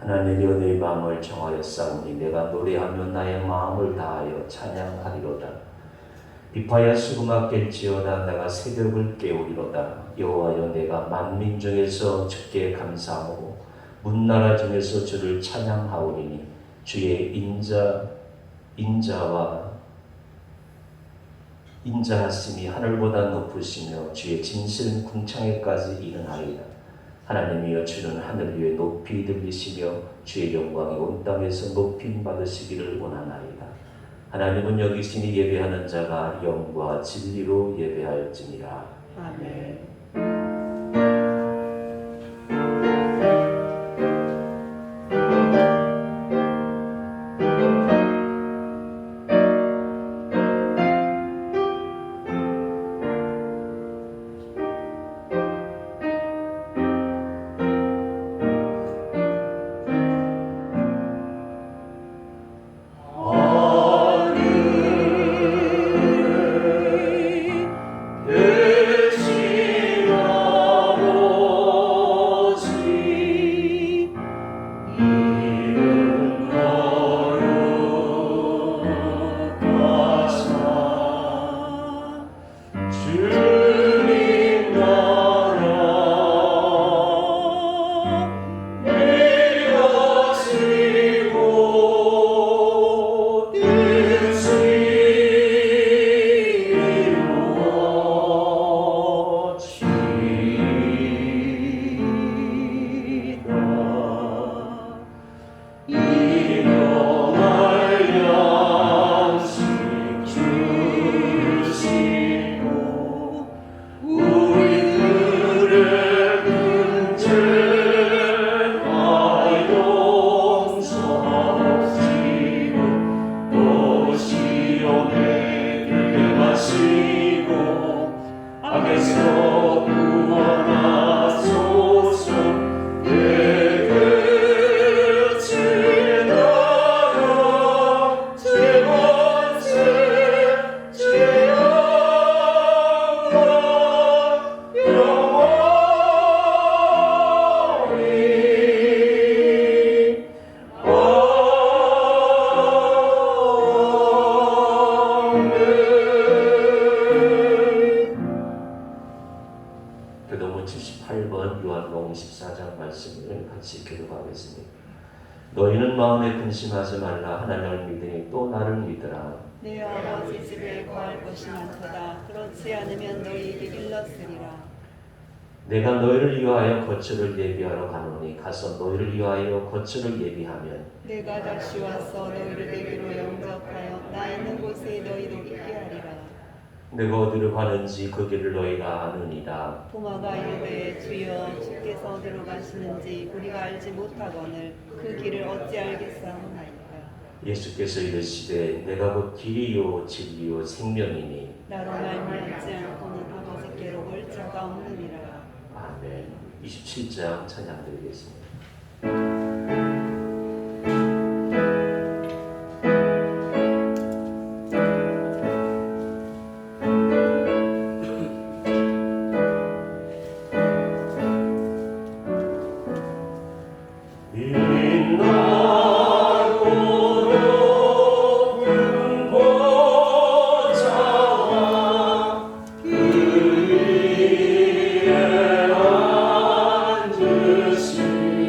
하나님이여 내 마음을 정하였사오니 내가 노래하며 나의 마음을 다하여 찬양하리로다. 비파야 수금아 깰지어다. 내가 새벽을 깨우리로다. 여호와여 내가 만민 중에서 주께 감사하고 문나라 중에서 주를 찬양하오리니 주의 인자하심이 하늘보다 높으시며 주의 진실은 궁창에까지 이르나이다. 하나님이여 주는 하늘 위에 높이 들리시며 주의 영광이 온 땅에서 높임 받으시기를 원하나이다. 하나님은 여기시니 예배하는 자가 영과 진리로 예배할지니라. 아멘. 교도문 78번 요한복음 14장 말씀을 같이 교독하겠습니다. 너희는 마음에 근심하지 말라. 하나님을 믿으니 또 나를 믿으라. 내 아버지 집에 거할 곳이 많도다. 그렇지 않으면 너희에게 일렀으리라. 내가 너희를 위하여 거처를 예비하러 가노니 가서 너희를 위하여 거처를 예비하면 내가 다시 와서 너희를 내게로 영접하여 나 있는 곳에 너희도 있게 하리라. 내가 어디로 가는지 그 길을 너희가 아느니라. 도마가 이르되 주여 주께서 어디로 가시는지 우리가 알지 못하거늘 그 길을 어찌 알겠사오나이까. 예수께서 이르시되 내가 곧 길이요 진리요 생명이니 나로 말미암지 않고는 아버지께로 올 자가 없느니라. 아멘. 27장 찬양 드리겠습니다. 주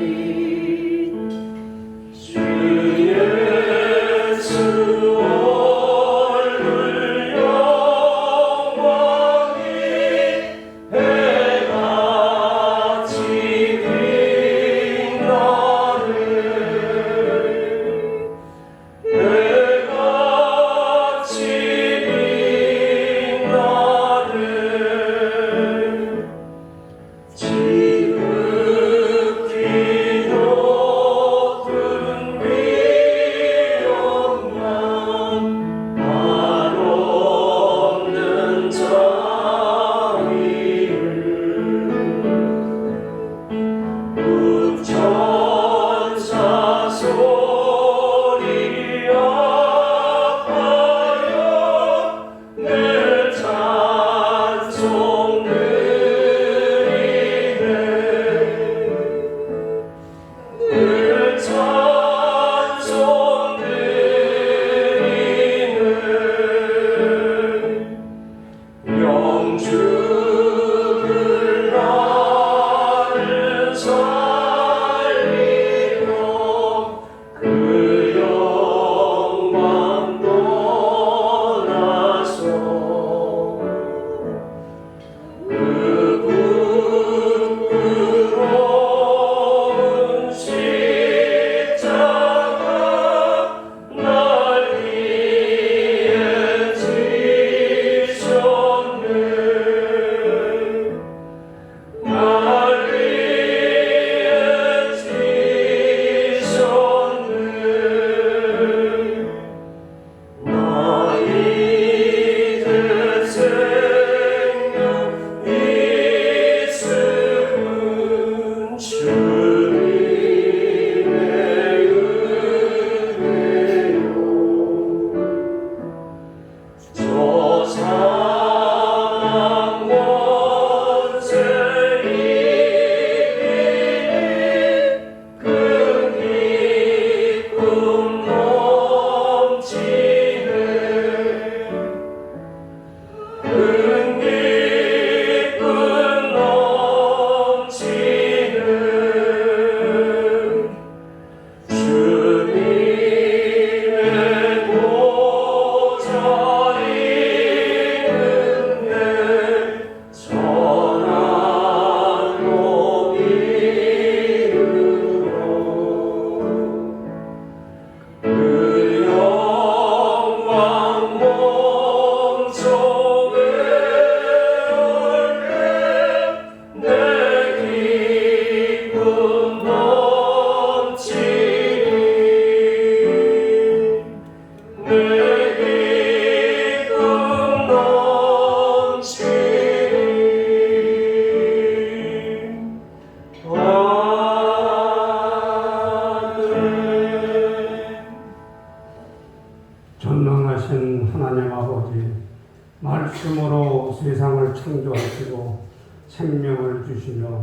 하시고 생명을 주시며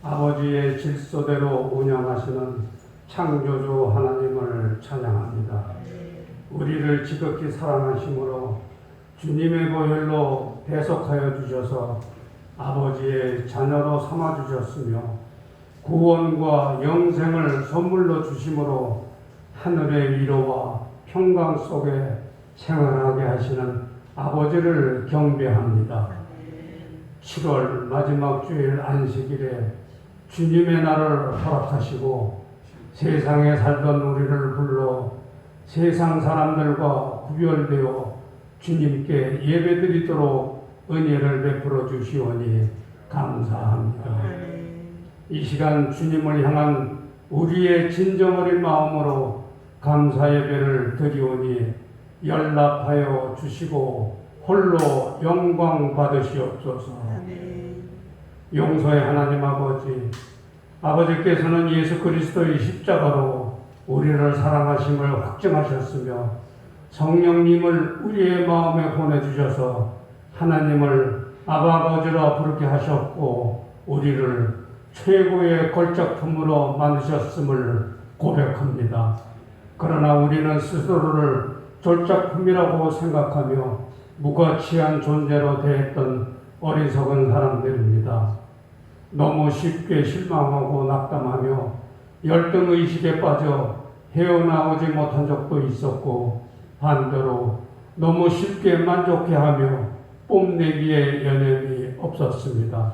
아버지의 질서대로 운영하시는 창조주 하나님을 찬양합니다. 우리를 지극히 사랑하심으로 주님의 보혈로 대속하여 주셔서 아버지의 자녀로 삼아 주셨으며 구원과 영생을 선물로 주심으로 하늘의 위로와 평강 속에 생활하게 하시는 아버지를 경배합니다. 7월 마지막 주일 안식일에 주님의 날을 허락하시고 세상에 살던 우리를 불러 세상 사람들과 구별되어 주님께 예배드리도록 은혜를 베풀어 주시오니 감사합니다. 이 시간 주님을 향한 우리의 진정어린 마음으로 감사 예배를 드리오니 연락하여 주시고 홀로 영광 받으시옵소서. 용서의 하나님 아버지, 아버지께서는 예수 그리스도의 십자가로 우리를 사랑하심을 확증하셨으며 성령님을 우리의 마음에 보내주셔서 하나님을 아버지라 부르게 하셨고 우리를 최고의 걸작품으로 만드셨음을 고백합니다. 그러나 우리는 스스로를 졸작품이라고 생각하며 무가치한 존재로 대했던 어리석은 사람들입니다. 너무 쉽게 실망하고 낙담하며 열등의식에 빠져 헤어나오지 못한 적도 있었고 반대로 너무 쉽게 만족해하며 뽐내기에 여념이 없었습니다.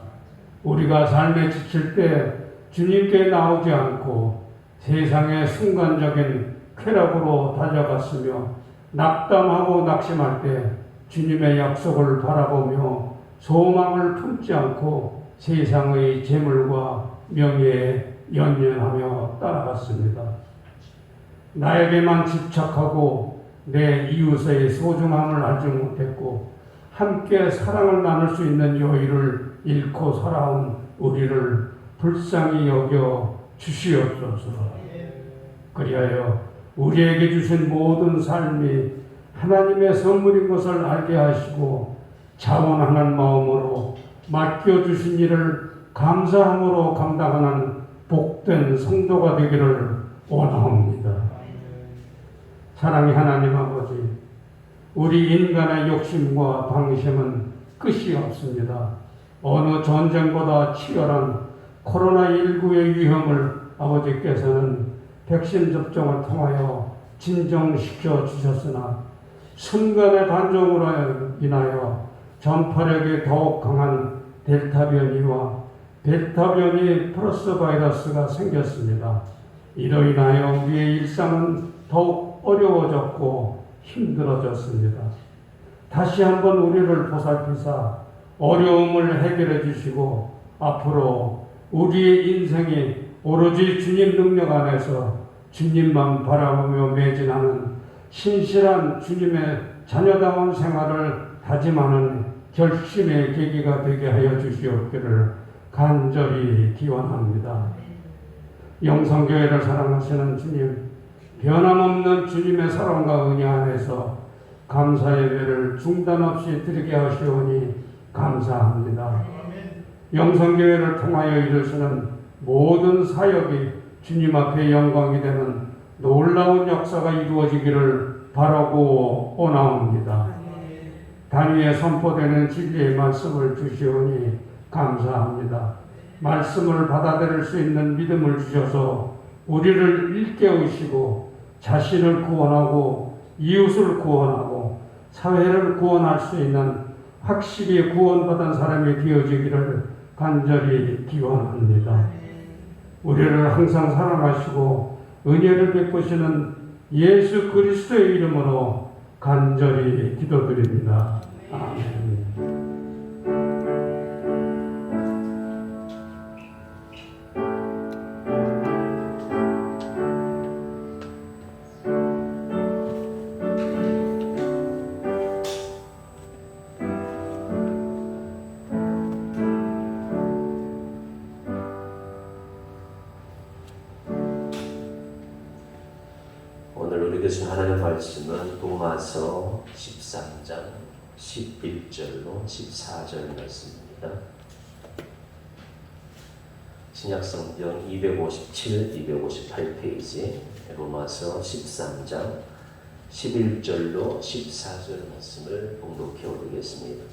우리가 삶에 지칠 때 주님께 나오지 않고 세상의 순간적인 쾌락으로 달려갔으며 낙담하고 낙심할 때 주님의 약속을 바라보며 소망을 품지 않고 세상의 재물과 명예에 연연하며 따라갔습니다. 나에게만 집착하고 내 이웃의 소중함을 알지 못했고 함께 사랑을 나눌 수 있는 여유를 잃고 살아온 우리를 불쌍히 여겨 주시옵소서. 그리하여 우리에게 주신 모든 삶이 하나님의 선물인 것을 알게 하시고 자원하는 마음으로 맡겨주신 일을 감사함으로 감당하는 복된 성도가 되기를 원합니다. 사랑의 하나님 아버지, 우리 인간의 욕심과 방심은 끝이 없습니다. 어느 전쟁보다 치열한 코로나19의 위험을 아버지께서는 백신 접종을 통하여 진정시켜 주셨으나 순간의 단종으로 인하여 전파력이 더욱 강한 델타 변이와 벨타 변이 플러스 바이러스가 생겼습니다. 이로 인하여 우리의 일상은 더욱 어려워졌고 힘들어졌습니다. 다시 한번 우리를 보살피사 어려움을 해결해 주시고 앞으로 우리의 인생이 오로지 주님 능력 안에서 주님만 바라보며 매진하는 신실한 주님의 자녀다운 생활을 다짐하는 결심의 계기가 되게 하여 주시옵기를 간절히 기원합니다. 영성교회를 사랑하시는 주님, 변함없는 주님의 사랑과 은혜 안에서 감사 예배를 중단 없이 드리게 하시오니 감사합니다. 영성교회를 통하여 이루시는 모든 사역이 주님 앞에 영광이 되는 놀라운 역사가 이루어지기를 바라고 원하옵니다. 단위에 선포되는 진리의 말씀을 주시오니 감사합니다. 말씀을 받아들일 수 있는 믿음을 주셔서 우리를 일깨우시고 자신을 구원하고 이웃을 구원하고 사회를 구원할 수 있는 확실히 구원받은 사람이 되어지기를 간절히 기원합니다. 우리를 항상 사랑하시고 은혜를 베푸시는 예수 그리스도의 이름으로 간절히 기도드립니다. 아멘. 오늘 우리 교수님 하나님 말씀은 로마서 13장 11절로 14절 말씀입니다. 신약성경 257, 258페이지 로마서 13장 11절로 14절 말씀을 봉독해 오르겠습니다.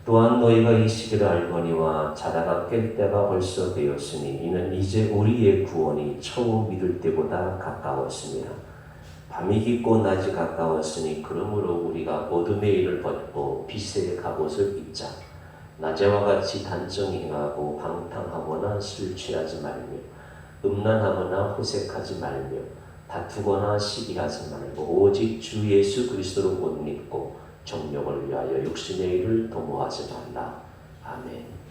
또한 너희가 이 시기를 알거니와 자다가 깰 때가 벌써 되었으니 이는 이제 우리의 구원이 처음 믿을 때보다 가까웠습니다. 밤이 깊고 낮이 가까웠으니 그러므로 우리가 어둠의 일을 벗고 빛의 갑옷을 입자. 낮에와 같이 단정히 행하고 방탕하거나 술 취하지 말며 음란하거나 호색하지 말며 다투거나 시기하지 말고 오직 주 예수 그리스도로 옷 입고 정욕을 위하여 육신의 일을 도모하지 말라. 아멘.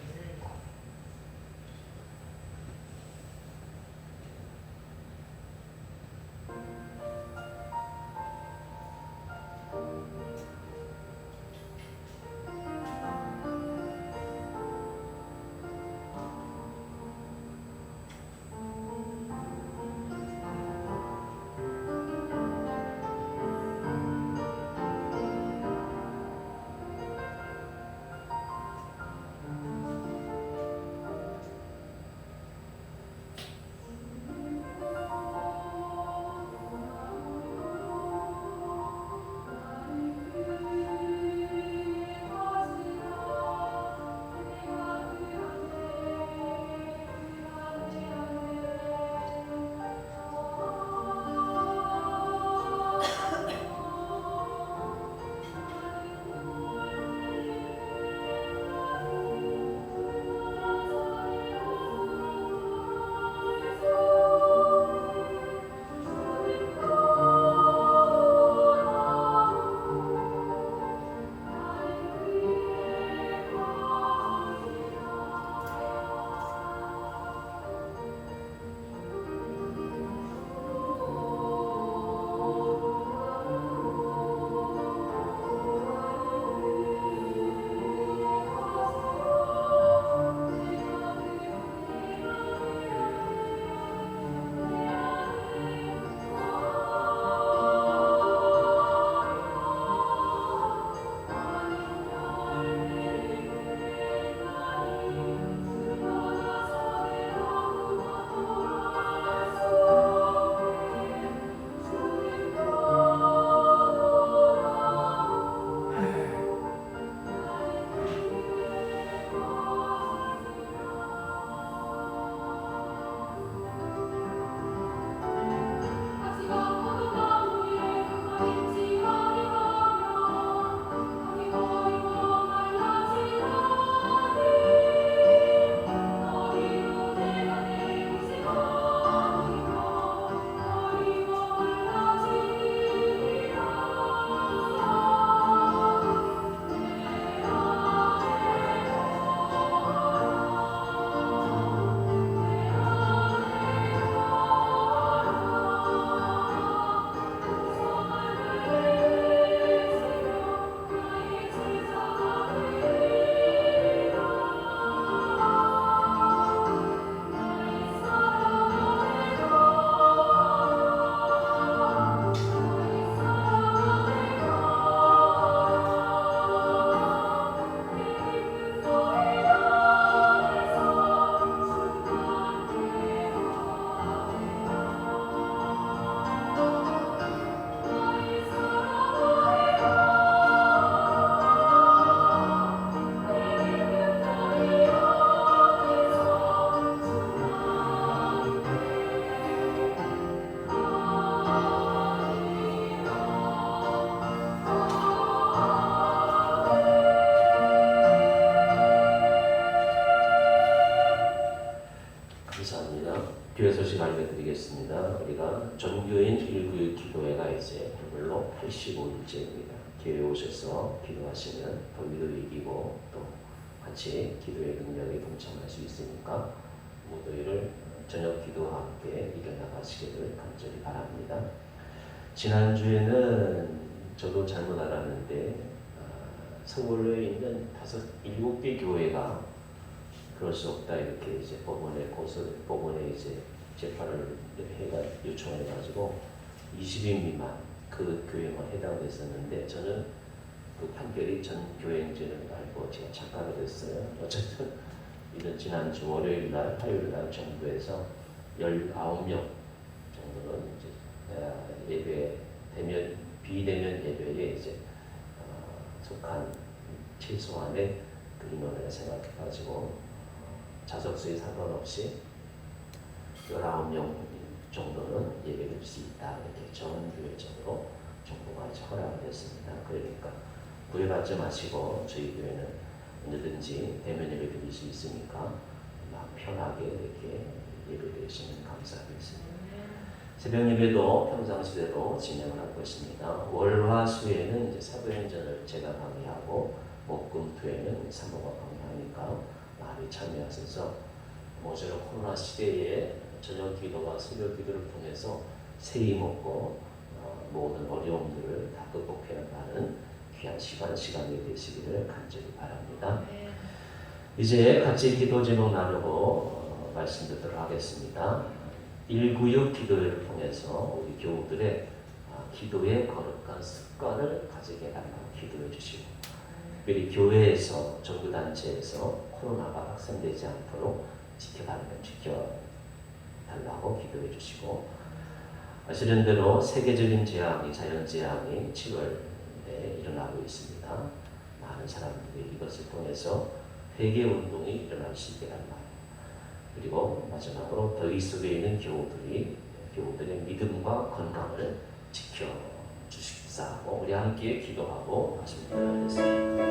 교회 소식 알려드리겠습니다. 우리가 전교인 191 기도회가 이제 오늘로 85일째입니다. 교회에 오셔서 기도하시면 더위도 이기고 또 같이 기도의 능력에 동참할 수 있으니까 무더위를 저녁 기도와 함께 이겨나가시기를 간절히 바랍니다. 지난주에는 저도 잘못 알았는데 서울에 있는 7개 교회가 그럴 수 없다 이렇게 이제 법원에 이제 재판을 요청해가지고 20인 미만 그 교회만 해당됐었는데 저는 그 판결이 전 교회인 줄을 알고 제가 착각을 했어요. 어쨌든 이런 지난주 월요일 날, 화요일 날 정부에서 19명 정도는 이제 예배 대면 비대면 예배에 이제 속한 최소한의 그 인원을 생각해가지고 자석수에 상관없이 19명 정도는 예배를 드릴 수 있다 이렇게 전교회적으로 정부가 이제 허락을 했습니다. 그러니까 구애받지 마시고 저희 교회는 언제든지 대면 예배 드릴 수 있으니까 마음 편하게 이렇게 예배 드리시면 감사하겠습니다. 새벽 예배도 평상시대로 진행을 할 것입니다. 월화수에는 이제 사도행전을 제가 강의하고 목금토에는 사모가 강의하니까 많이 참여하셔서 모쪼록 코로나 시대에 저녁 기도와 새벽 기도를 통해서 새해 먹고 모든 어려움들을 다 극복해 나가는 귀한 시간이 되시기를 간절히 바랍니다. 이제 같이 기도 제목 나누고 말씀드리도록 하겠습니다. 196 기도회를 통해서 우리 교우들의 기도의 거룩한 습관을 가지게 해달라고 기도해 주시고, 특별히 교회에서 정부단체에서 코로나가 확산되지 않도록 지켜달라고 기도해 주시고, 아시는 대로 세계적인 재앙이, 자연재앙이 7월에 일어나고 있습니다. 많은 사람들이 이것을 통해서 회개운동이 일어날 수 있게 달라. 그리고 마지막으로 더위 속에 있는 교우들의 믿음과 건강을 지켜주십사하고 우리 함께 기도하고 말씀드리도록 하겠습니다.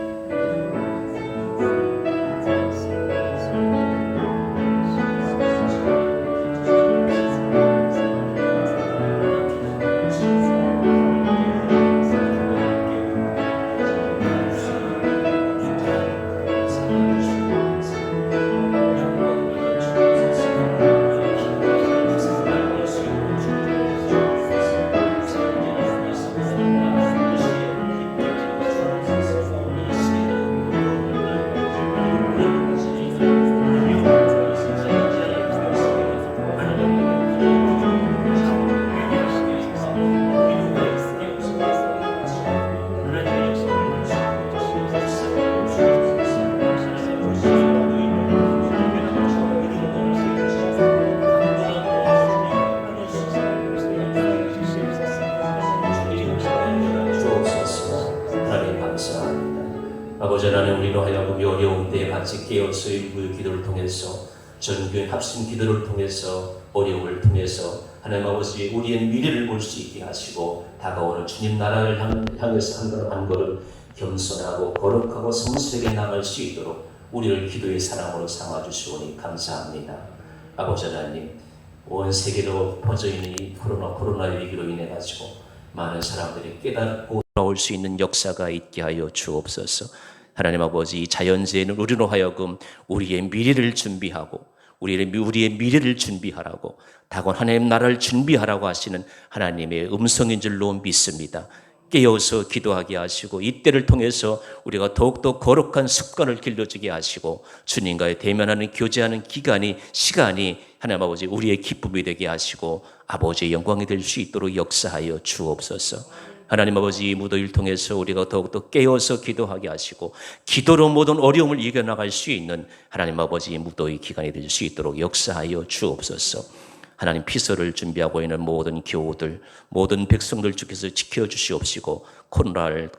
아버지 하나님, 우리로 하여금 이 어려운 때에 같이 깨어서 일부의 기도를 통해서 전교회 합심 기도를 통해서 어려움을 통해서 하나님 아버지 우리의 미래를 볼 수 있게 하시고 다가오는 주님 나라를 향해서 한 걸음 한 걸음 겸손하고 거룩하고 성실하게 나갈 수 있도록 우리를 기도의 사랑으로 삼아주시오니 감사합니다. 아버지 하나님, 온 세계로 퍼져있는 이 코로나 위기로 인해 가지고 많은 사람들이 깨닫고 나올 수 있는 역사가 있게 하여 주옵소서. 하나님 아버지, 이 자연재해는 우리로 하여금 우리의 미래를 준비하고 우리의 미래를 준비하라고, 다가온 하나님 나라를 준비하라고 하시는 하나님의 음성인 줄로 믿습니다. 깨어서 기도하게 하시고 이때를 통해서 우리가 더욱더 거룩한 습관을 길러주게 하시고 주님과의 대면하는 교제하는 시간이 하나님 아버지 우리의 기쁨이 되게 하시고 아버지의 영광이 될 수 있도록 역사하여 주옵소서. 하나님 아버지, 이 무더위를 통해서 우리가 더욱더 깨어서 기도하게 하시고 기도로 모든 어려움을 이겨나갈 수 있는 하나님 아버지 무더위 기간이 될 수 있도록 역사하여 주옵소서. 하나님, 피서를 준비하고 있는 모든 교우들, 모든 백성들 주께서 지켜주시옵시고 코로나를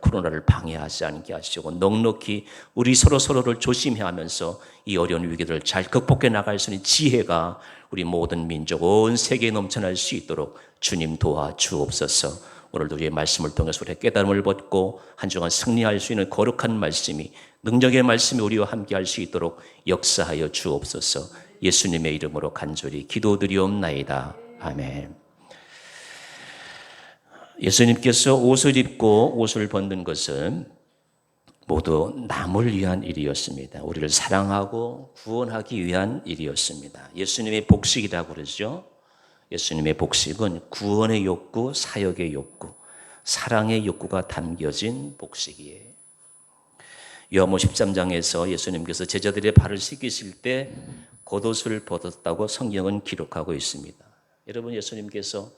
방해하지 않게 하시고 넉넉히 우리 서로를 조심해야 하면서 이 어려운 위기들을 잘 극복해 나갈 수 있는 지혜가 우리 모든 민족 온 세계에 넘쳐날 수 있도록 주님 도와주옵소서. 오늘도 우리의 말씀을 통해서 우리의 깨달음을 받고 한 주간 승리할 수 있는 거룩한 말씀이, 능력의 말씀이 우리와 함께 할 수 있도록 역사하여 주옵소서. 예수님의 이름으로 간절히 기도드리옵나이다. 아멘. 예수님께서 옷을 입고 옷을 벗는 것은 모두 남을 위한 일이었습니다. 우리를 사랑하고 구원하기 위한 일이었습니다. 예수님의 복식이라고 그러죠. 예수님의 복식은 구원의 욕구, 사역의 욕구, 사랑의 욕구가 담겨진 복식이에요. 요한복음 13장에서 예수님께서 제자들의 발을 씻기실 때 겉옷을 벗었다고 성경은 기록하고 있습니다. 여러분, 예수님께서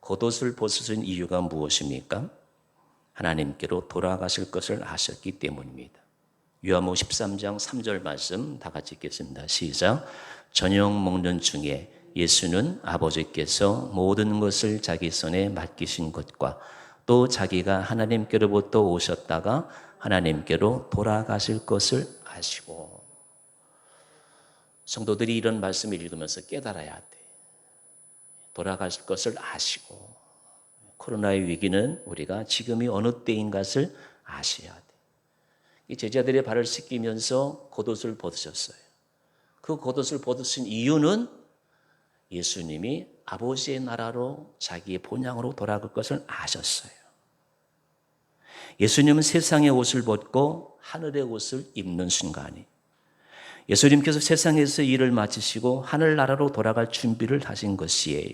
겉옷을 벗으신 이유가 무엇입니까? 하나님께로 돌아가실 것을 아셨기 때문입니다. 요한복음 13장 3절 말씀 다 같이 읽겠습니다. 시작. 저녁 먹는 중에 예수는 아버지께서 모든 것을 자기 손에 맡기신 것과 또 자기가 하나님께로부터 오셨다가 하나님께로 돌아가실 것을 아시고. 성도들이 이런 말씀을 읽으면서 깨달아야 돼. 돌아가실 것을 아시고. 코로나의 위기는 우리가 지금이 어느 때인 것을 아셔야 돼. 이 제자들의 발을 씻기면서 겉옷을 벗으셨어요. 그 겉옷을 벗으신 이유는 예수님이 아버지의 나라로 자기의 본향으로 돌아갈 것을 아셨어요. 예수님은 세상의 옷을 벗고 하늘의 옷을 입는 순간이 예수님께서 세상에서 일을 마치시고 하늘나라로 돌아갈 준비를 하신 것이에요.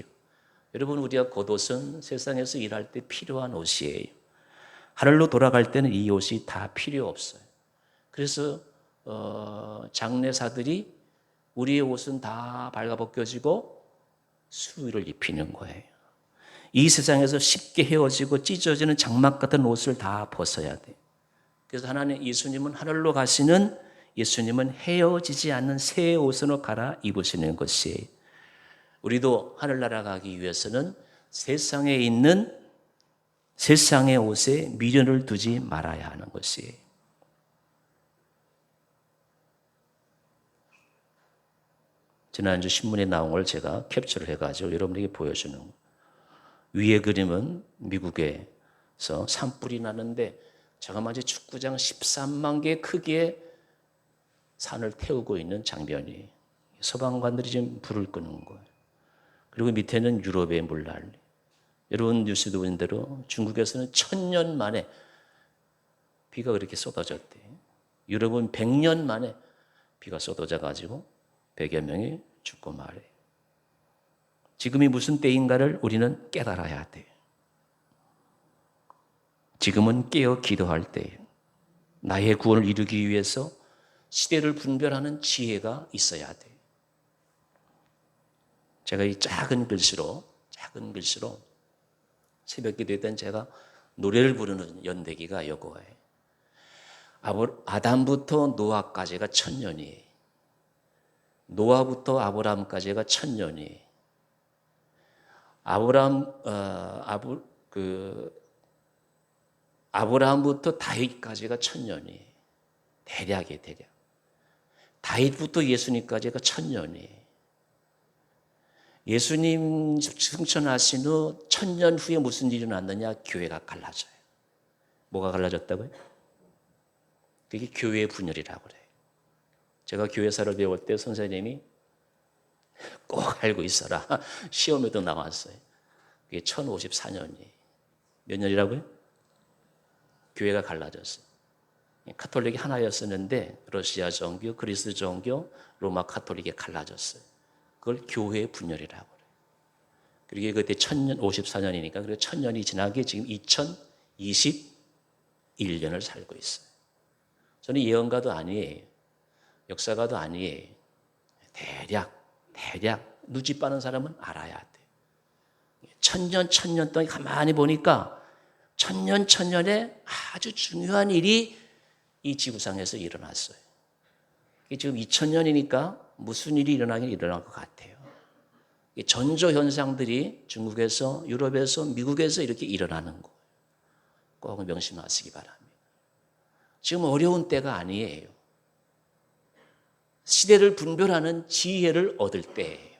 여러분, 우리가 겉옷은 세상에서 일할 때 필요한 옷이에요. 하늘로 돌아갈 때는 이 옷이 다 필요 없어요. 그래서 장례사들이 우리의 옷은 다 발가벗겨지고 수의를 입히는 거예요. 이 세상에서 쉽게 헤어지고 찢어지는 장막 같은 옷을 다 벗어야 돼. 그래서 하나님, 예수님은 하늘로 가시는 예수님은 헤어지지 않는 새 옷으로 갈아 입으시는 것이에요. 우리도 하늘나라 가기 위해서는 세상에 있는 세상의 옷에 미련을 두지 말아야 하는 것이에요. 지난주 신문에 나온 걸 제가 캡처를 해가지고 여러분에게 보여주는 거예요. 위에 그림은 미국에서 산불이 나는데 자그마치 축구장 13만 개 크기의 산을 태우고 있는 장면이 소방관들이 지금 불을 끄는 거예요. 그리고 밑에는 유럽의 물난리. 여러분 뉴스도 보신 대로 중국에서는 1000년 만에 비가 그렇게 쏟아졌대요. 유럽은 100년 만에 비가 쏟아져 가지고 100여 명이 죽고 말해요. 지금이 무슨 때인가를 우리는 깨달아야 돼요. 지금은 깨어 기도할 때예요. 나의 구원을 이루기 위해서 시대를 분별하는 지혜가 있어야 돼요. 제가 이 작은 글씨로 새벽 기도회 때는 제가 노래를 부르는 연대기가 이거예요. 아담부터 노아까지가 1000년이에요. 노아부터 아브라함까지가 1000년이에요. 아브라함부터 다윗까지가 1000년이에요. 대략이에요, 대략. 다윗부터 예수님까지가 1000년이에요. 예수님 승천하신 후 1000년 후에 무슨 일이 일어났느냐? 교회가 갈라져요. 뭐가 갈라졌다고요? 그게 교회의 분열이라고 그래요. 제가 교회사를 배울 때 선생님이 꼭 알고 있어라. 시험에도 나왔어요. 그게 1054년이에요. 몇 년이라고요? 교회가 갈라졌어요. 카톨릭이 하나였었는데 러시아 종교, 그리스 종교, 로마 카톨릭이 갈라졌어요. 그걸 교회의 분열이라고 그래요. 그리고 그때 1054년이니까 그리고 1000년이 지나게 지금 2021년을 살고 있어요. 저는 예언가도 아니에요. 역사가도 아니에요. 대략 누집 빠는 사람은 알아야 돼. 1000년 동안 가만히 보니까 1000년에 아주 중요한 일이 이 지구상에서 일어났어요. 지금 2000년이니까 무슨 일이 일어나긴 일어날 것 같아요. 전조 현상들이 중국에서, 유럽에서, 미국에서 이렇게 일어나는 거예요. 꼭 명심하시기 바랍니다. 지금 어려운 때가 아니에요. 시대를 분별하는 지혜를 얻을 때예요.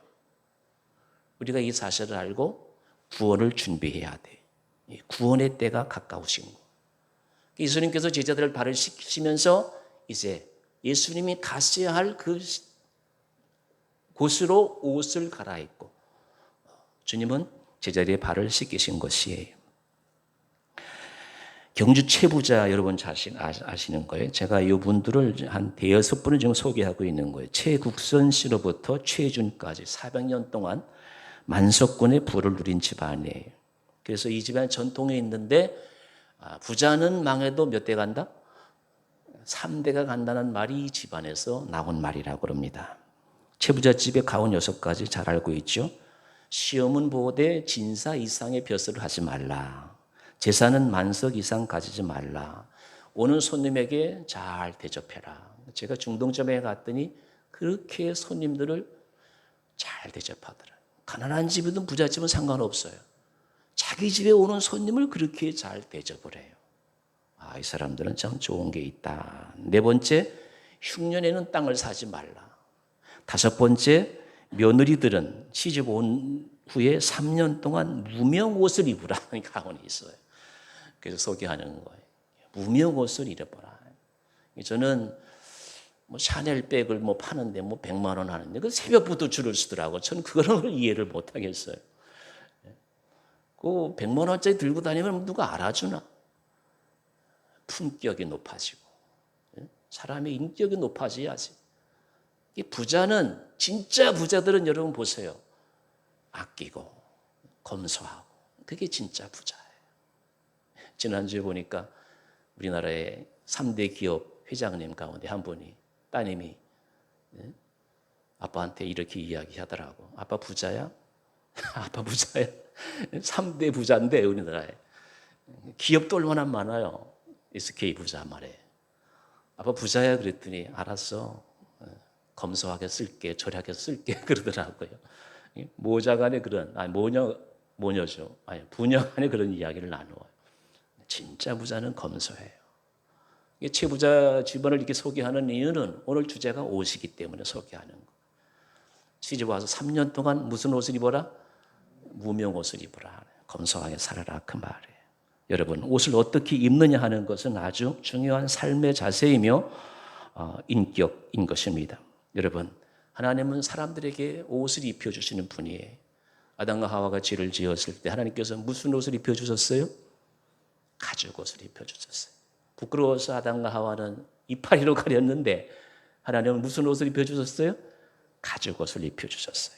우리가 이 사실을 알고 구원을 준비해야 돼. 구원의 때가 가까우신 거. 예수님께서 제자들을 발을 씻기시면서 이제 예수님이 가셔야 할 그 곳으로 옷을 갈아입고 주님은 제자리에 발을 씻기신 것이에요. 경주 최부자 여러분 아시는 거예요. 제가 이 분들을 한 5분을 지금 소개하고 있는 거예요. 최국선 씨로부터 최준까지 400년 동안 만석군의 부를 누린 집안이에요. 그래서 이 집안 전통에 있는데 부자는 망해도 몇 대 간다? 3대가 간다는 말이 이 집안에서 나온 말이라고 합니다. 최부자 집의 가훈 6가지 잘 알고 있죠. 시험은 보되 진사 이상의 벼슬을 하지 말라. 재산은 만석 이상 가지지 말라. 오는 손님에게 잘 대접해라. 제가 중동점에 갔더니 그렇게 손님들을 잘 대접하더라. 가난한 집이든 부잣집은 상관없어요. 자기 집에 오는 손님을 그렇게 잘 대접을 해요. 아, 이 사람들은 참 좋은 게 있다. 네 번째, 흉년에는 땅을 사지 말라. 다섯 번째, 며느리들은 시집 온 후에 3년 동안 무명 옷을 입으라는 가언이 있어요. 그래서 소개하는 거예요. 무명 옷을 입어라. 저는 뭐 샤넬 백을 뭐 파는데 뭐 100만 원 하는데 그 새벽부터 줄을 서더라고. 저는 그거를 이해를 못 하겠어요. 그 100만 원짜리 들고 다니면 누가 알아주나? 품격이 높아지고 사람의 인격이 높아져야지. 이 부자는 진짜 부자들은 여러분 보세요. 아끼고 검소하고 그게 진짜 부자예요. 지난주에 보니까 우리나라의 3대 기업 회장님 가운데 한 분이 따님이 아빠한테 이렇게 이야기하더라고. 아빠 부자야? 아빠 부자야? 3대 부자인데 우리나라에. 기업도 얼마나 많아요. SK 부자 말에. 아빠 부자야? 그랬더니 알았어. 검소하게 쓸게, 절하게 쓸게 그러더라고요. 모자 간에 그런, 모녀죠. 부녀 간에 그런 이야기를 나누어요. 진짜 부자는 검소해요. 최부자 집안을 이렇게 소개하는 이유는 오늘 주제가 옷이기 때문에 소개하는 거. 시집 와서 3년 동안 무슨 옷을 입어라? 무명 옷을 입어라. 검소하게 살아라 그 말이에요. 여러분, 옷을 어떻게 입느냐 하는 것은 아주 중요한 삶의 자세이며 인격인 것입니다. 여러분, 하나님은 사람들에게 옷을 입혀주시는 분이에요. 아담과 하와가 죄를 지었을 때 하나님께서 무슨 옷을 입혀주셨어요? 가죽 옷을 입혀주셨어요. 부끄러워서 아담과 하와는 이파리로 가렸는데 하나님은 무슨 옷을 입혀주셨어요? 가죽 옷을 입혀주셨어요.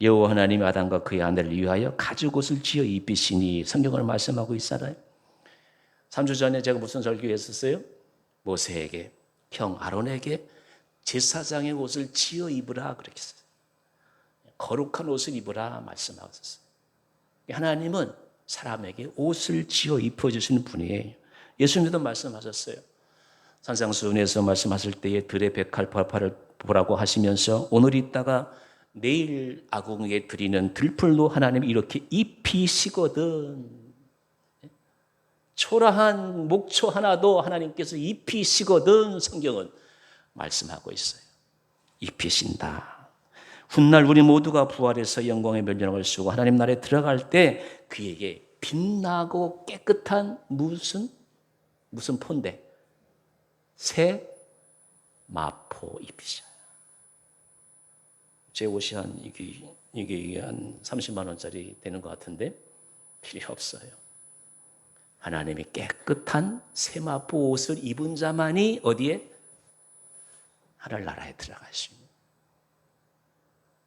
여호와 하나님이 아담과 그의 아내를 위하여 가죽 옷을 지어 입히시니 성경을 말씀하고 있잖아요. 3주 전에 제가 무슨 설교했었어요? 모세에게, 형 아론에게 제사장의 옷을 지어 입으라 그렇게 했어요. 거룩한 옷을 입으라 말씀하셨어요. 하나님은 사람에게 옷을 지어 입혀주시는 분이에요. 예수님도 말씀하셨어요. 산상수훈에서 말씀하실 때에 들의 백합화를 보라고 하시면서 오늘 있다가 내일 아궁이에 드리는 들풀도 하나님이 이렇게 입히시거든. 초라한 목초 하나도 하나님께서 입히시거든 성경은 말씀하고 있어요. 입히신다. 훗날 우리 모두가 부활해서 영광의 면전을 쓰고 하나님 나라에 들어갈 때 그에게 빛나고 깨끗한 무슨 폰데? 새 마포 입히셔요. 제 옷이 이게 한 30만 원짜리 되는 것 같은데 필요 없어요. 하나님이 깨끗한 새 마포 옷을 입은 자만이 어디에? 하늘나라에 들어가십니다.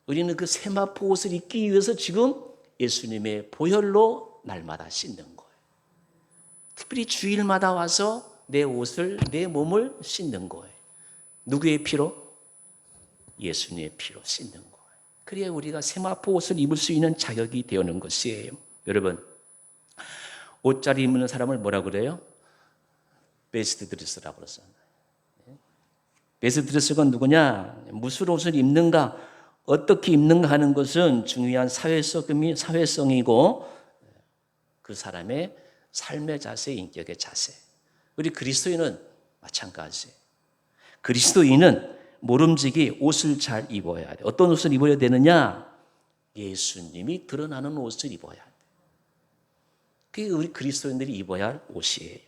우리는 그 새 마포 옷을 입기 위해서 지금 예수님의 보혈로 날마다 씻는 거예요. 특별히 주일마다 와서 내 옷을, 내 몸을 씻는 거예요. 누구의 피로? 예수님의 피로 씻는 거예요. 그래야 우리가 세마포 옷을 입을 수 있는 자격이 되는 것이에요. 여러분, 옷잘 입는 사람을 뭐라 그래요? 베스트 드레스라고 그러잖아요. 베스트 드레스가 누구냐? 무슨 옷을 입는가? 어떻게 입는가 하는 것은 중요한 사회성이고 그 사람의 삶의 자세, 인격의 자세. 우리 그리스도인은 마찬가지예요. 그리스도인은 모름지기 옷을 잘 입어야 돼. 어떤 옷을 입어야 되느냐? 예수님이 드러나는 옷을 입어야 돼. 그게 우리 그리스도인들이 입어야 할 옷이에요.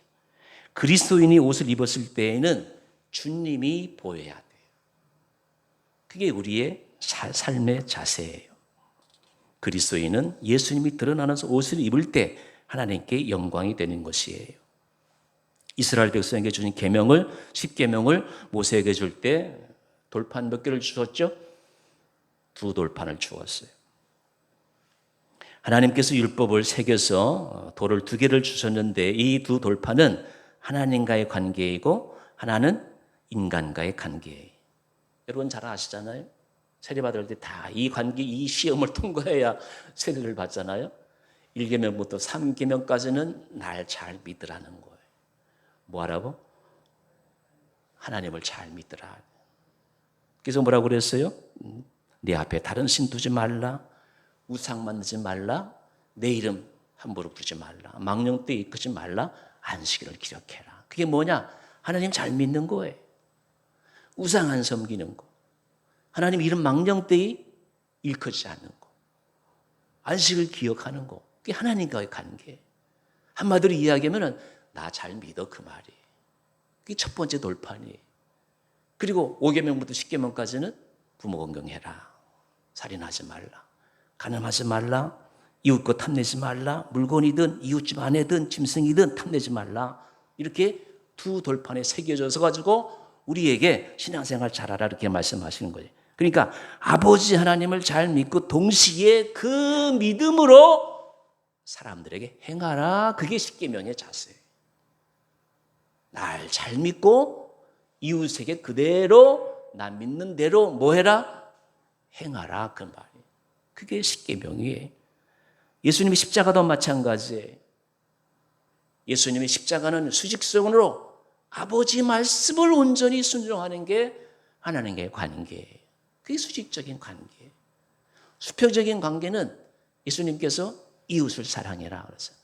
그리스도인이 옷을 입었을 때에는 주님이 보여야 돼요. 그게 우리의 삶의 자세예요. 그리스도인은 예수님이 드러나는 옷을 입을 때 하나님께 영광이 되는 것이에요. 이스라엘 백성에게 주신 계명을 10계명을 모세에게 줄 때 돌판 몇 개를 주셨죠? 2돌판을 주었어요. 하나님께서 율법을 새겨서 돌을 2개를 주셨는데 이 2돌판은 하나님과의 관계이고 하나는 인간과의 관계예요. 여러분 잘 아시잖아요. 세례받을 때 다 이 관계, 이 시험을 통과해야 세례를 받잖아요. 1계명부터 3계명까지는 날 잘 믿으라는 거예요. 뭐 하라고? 하나님을 잘 믿더라. 그래서 뭐라고 그랬어요? 내 앞에 다른 신 두지 말라, 우상 만들지 말라, 내 이름 함부로 부르지 말라, 망령되이 이끄지 말라, 안식일을 기억해라. 그게 뭐냐? 하나님 잘 믿는 거예요. 우상 안 섬기는 거, 하나님 이름 망령되이 일컫지 않는 거, 안식을 기억하는 거, 그게 하나님과의 관계. 한마디로 이야기하면 나 잘 믿어, 그 말이. 그게 첫 번째 돌판이에요. 그리고 5계명부터 10계명까지는 부모 공경해라, 살인하지 말라, 간음하지 말라, 이웃 것 탐내지 말라, 물건이든 이웃집 아내든 짐승이든 탐내지 말라. 이렇게 두 돌판에 새겨져서 가지고 우리에게 신앙생활 잘하라 이렇게 말씀하시는 거예요. 그러니까 아버지 하나님을 잘 믿고 동시에 그 믿음으로 사람들에게 행하라. 그게 십계명의 자세예요. 날 잘 믿고 이웃에게 그대로 나 믿는 대로 뭐 해라? 행하라. 그 말이에요. 그게 십계명이에요. 예수님의 십자가도 마찬가지예요. 예수님의 십자가는 수직성으로 아버지 말씀을 온전히 순종하는 게 하나님과의 관계예요. 그게 수직적인 관계예요. 수평적인 관계는 예수님께서 이웃을 사랑해라 그랬어요.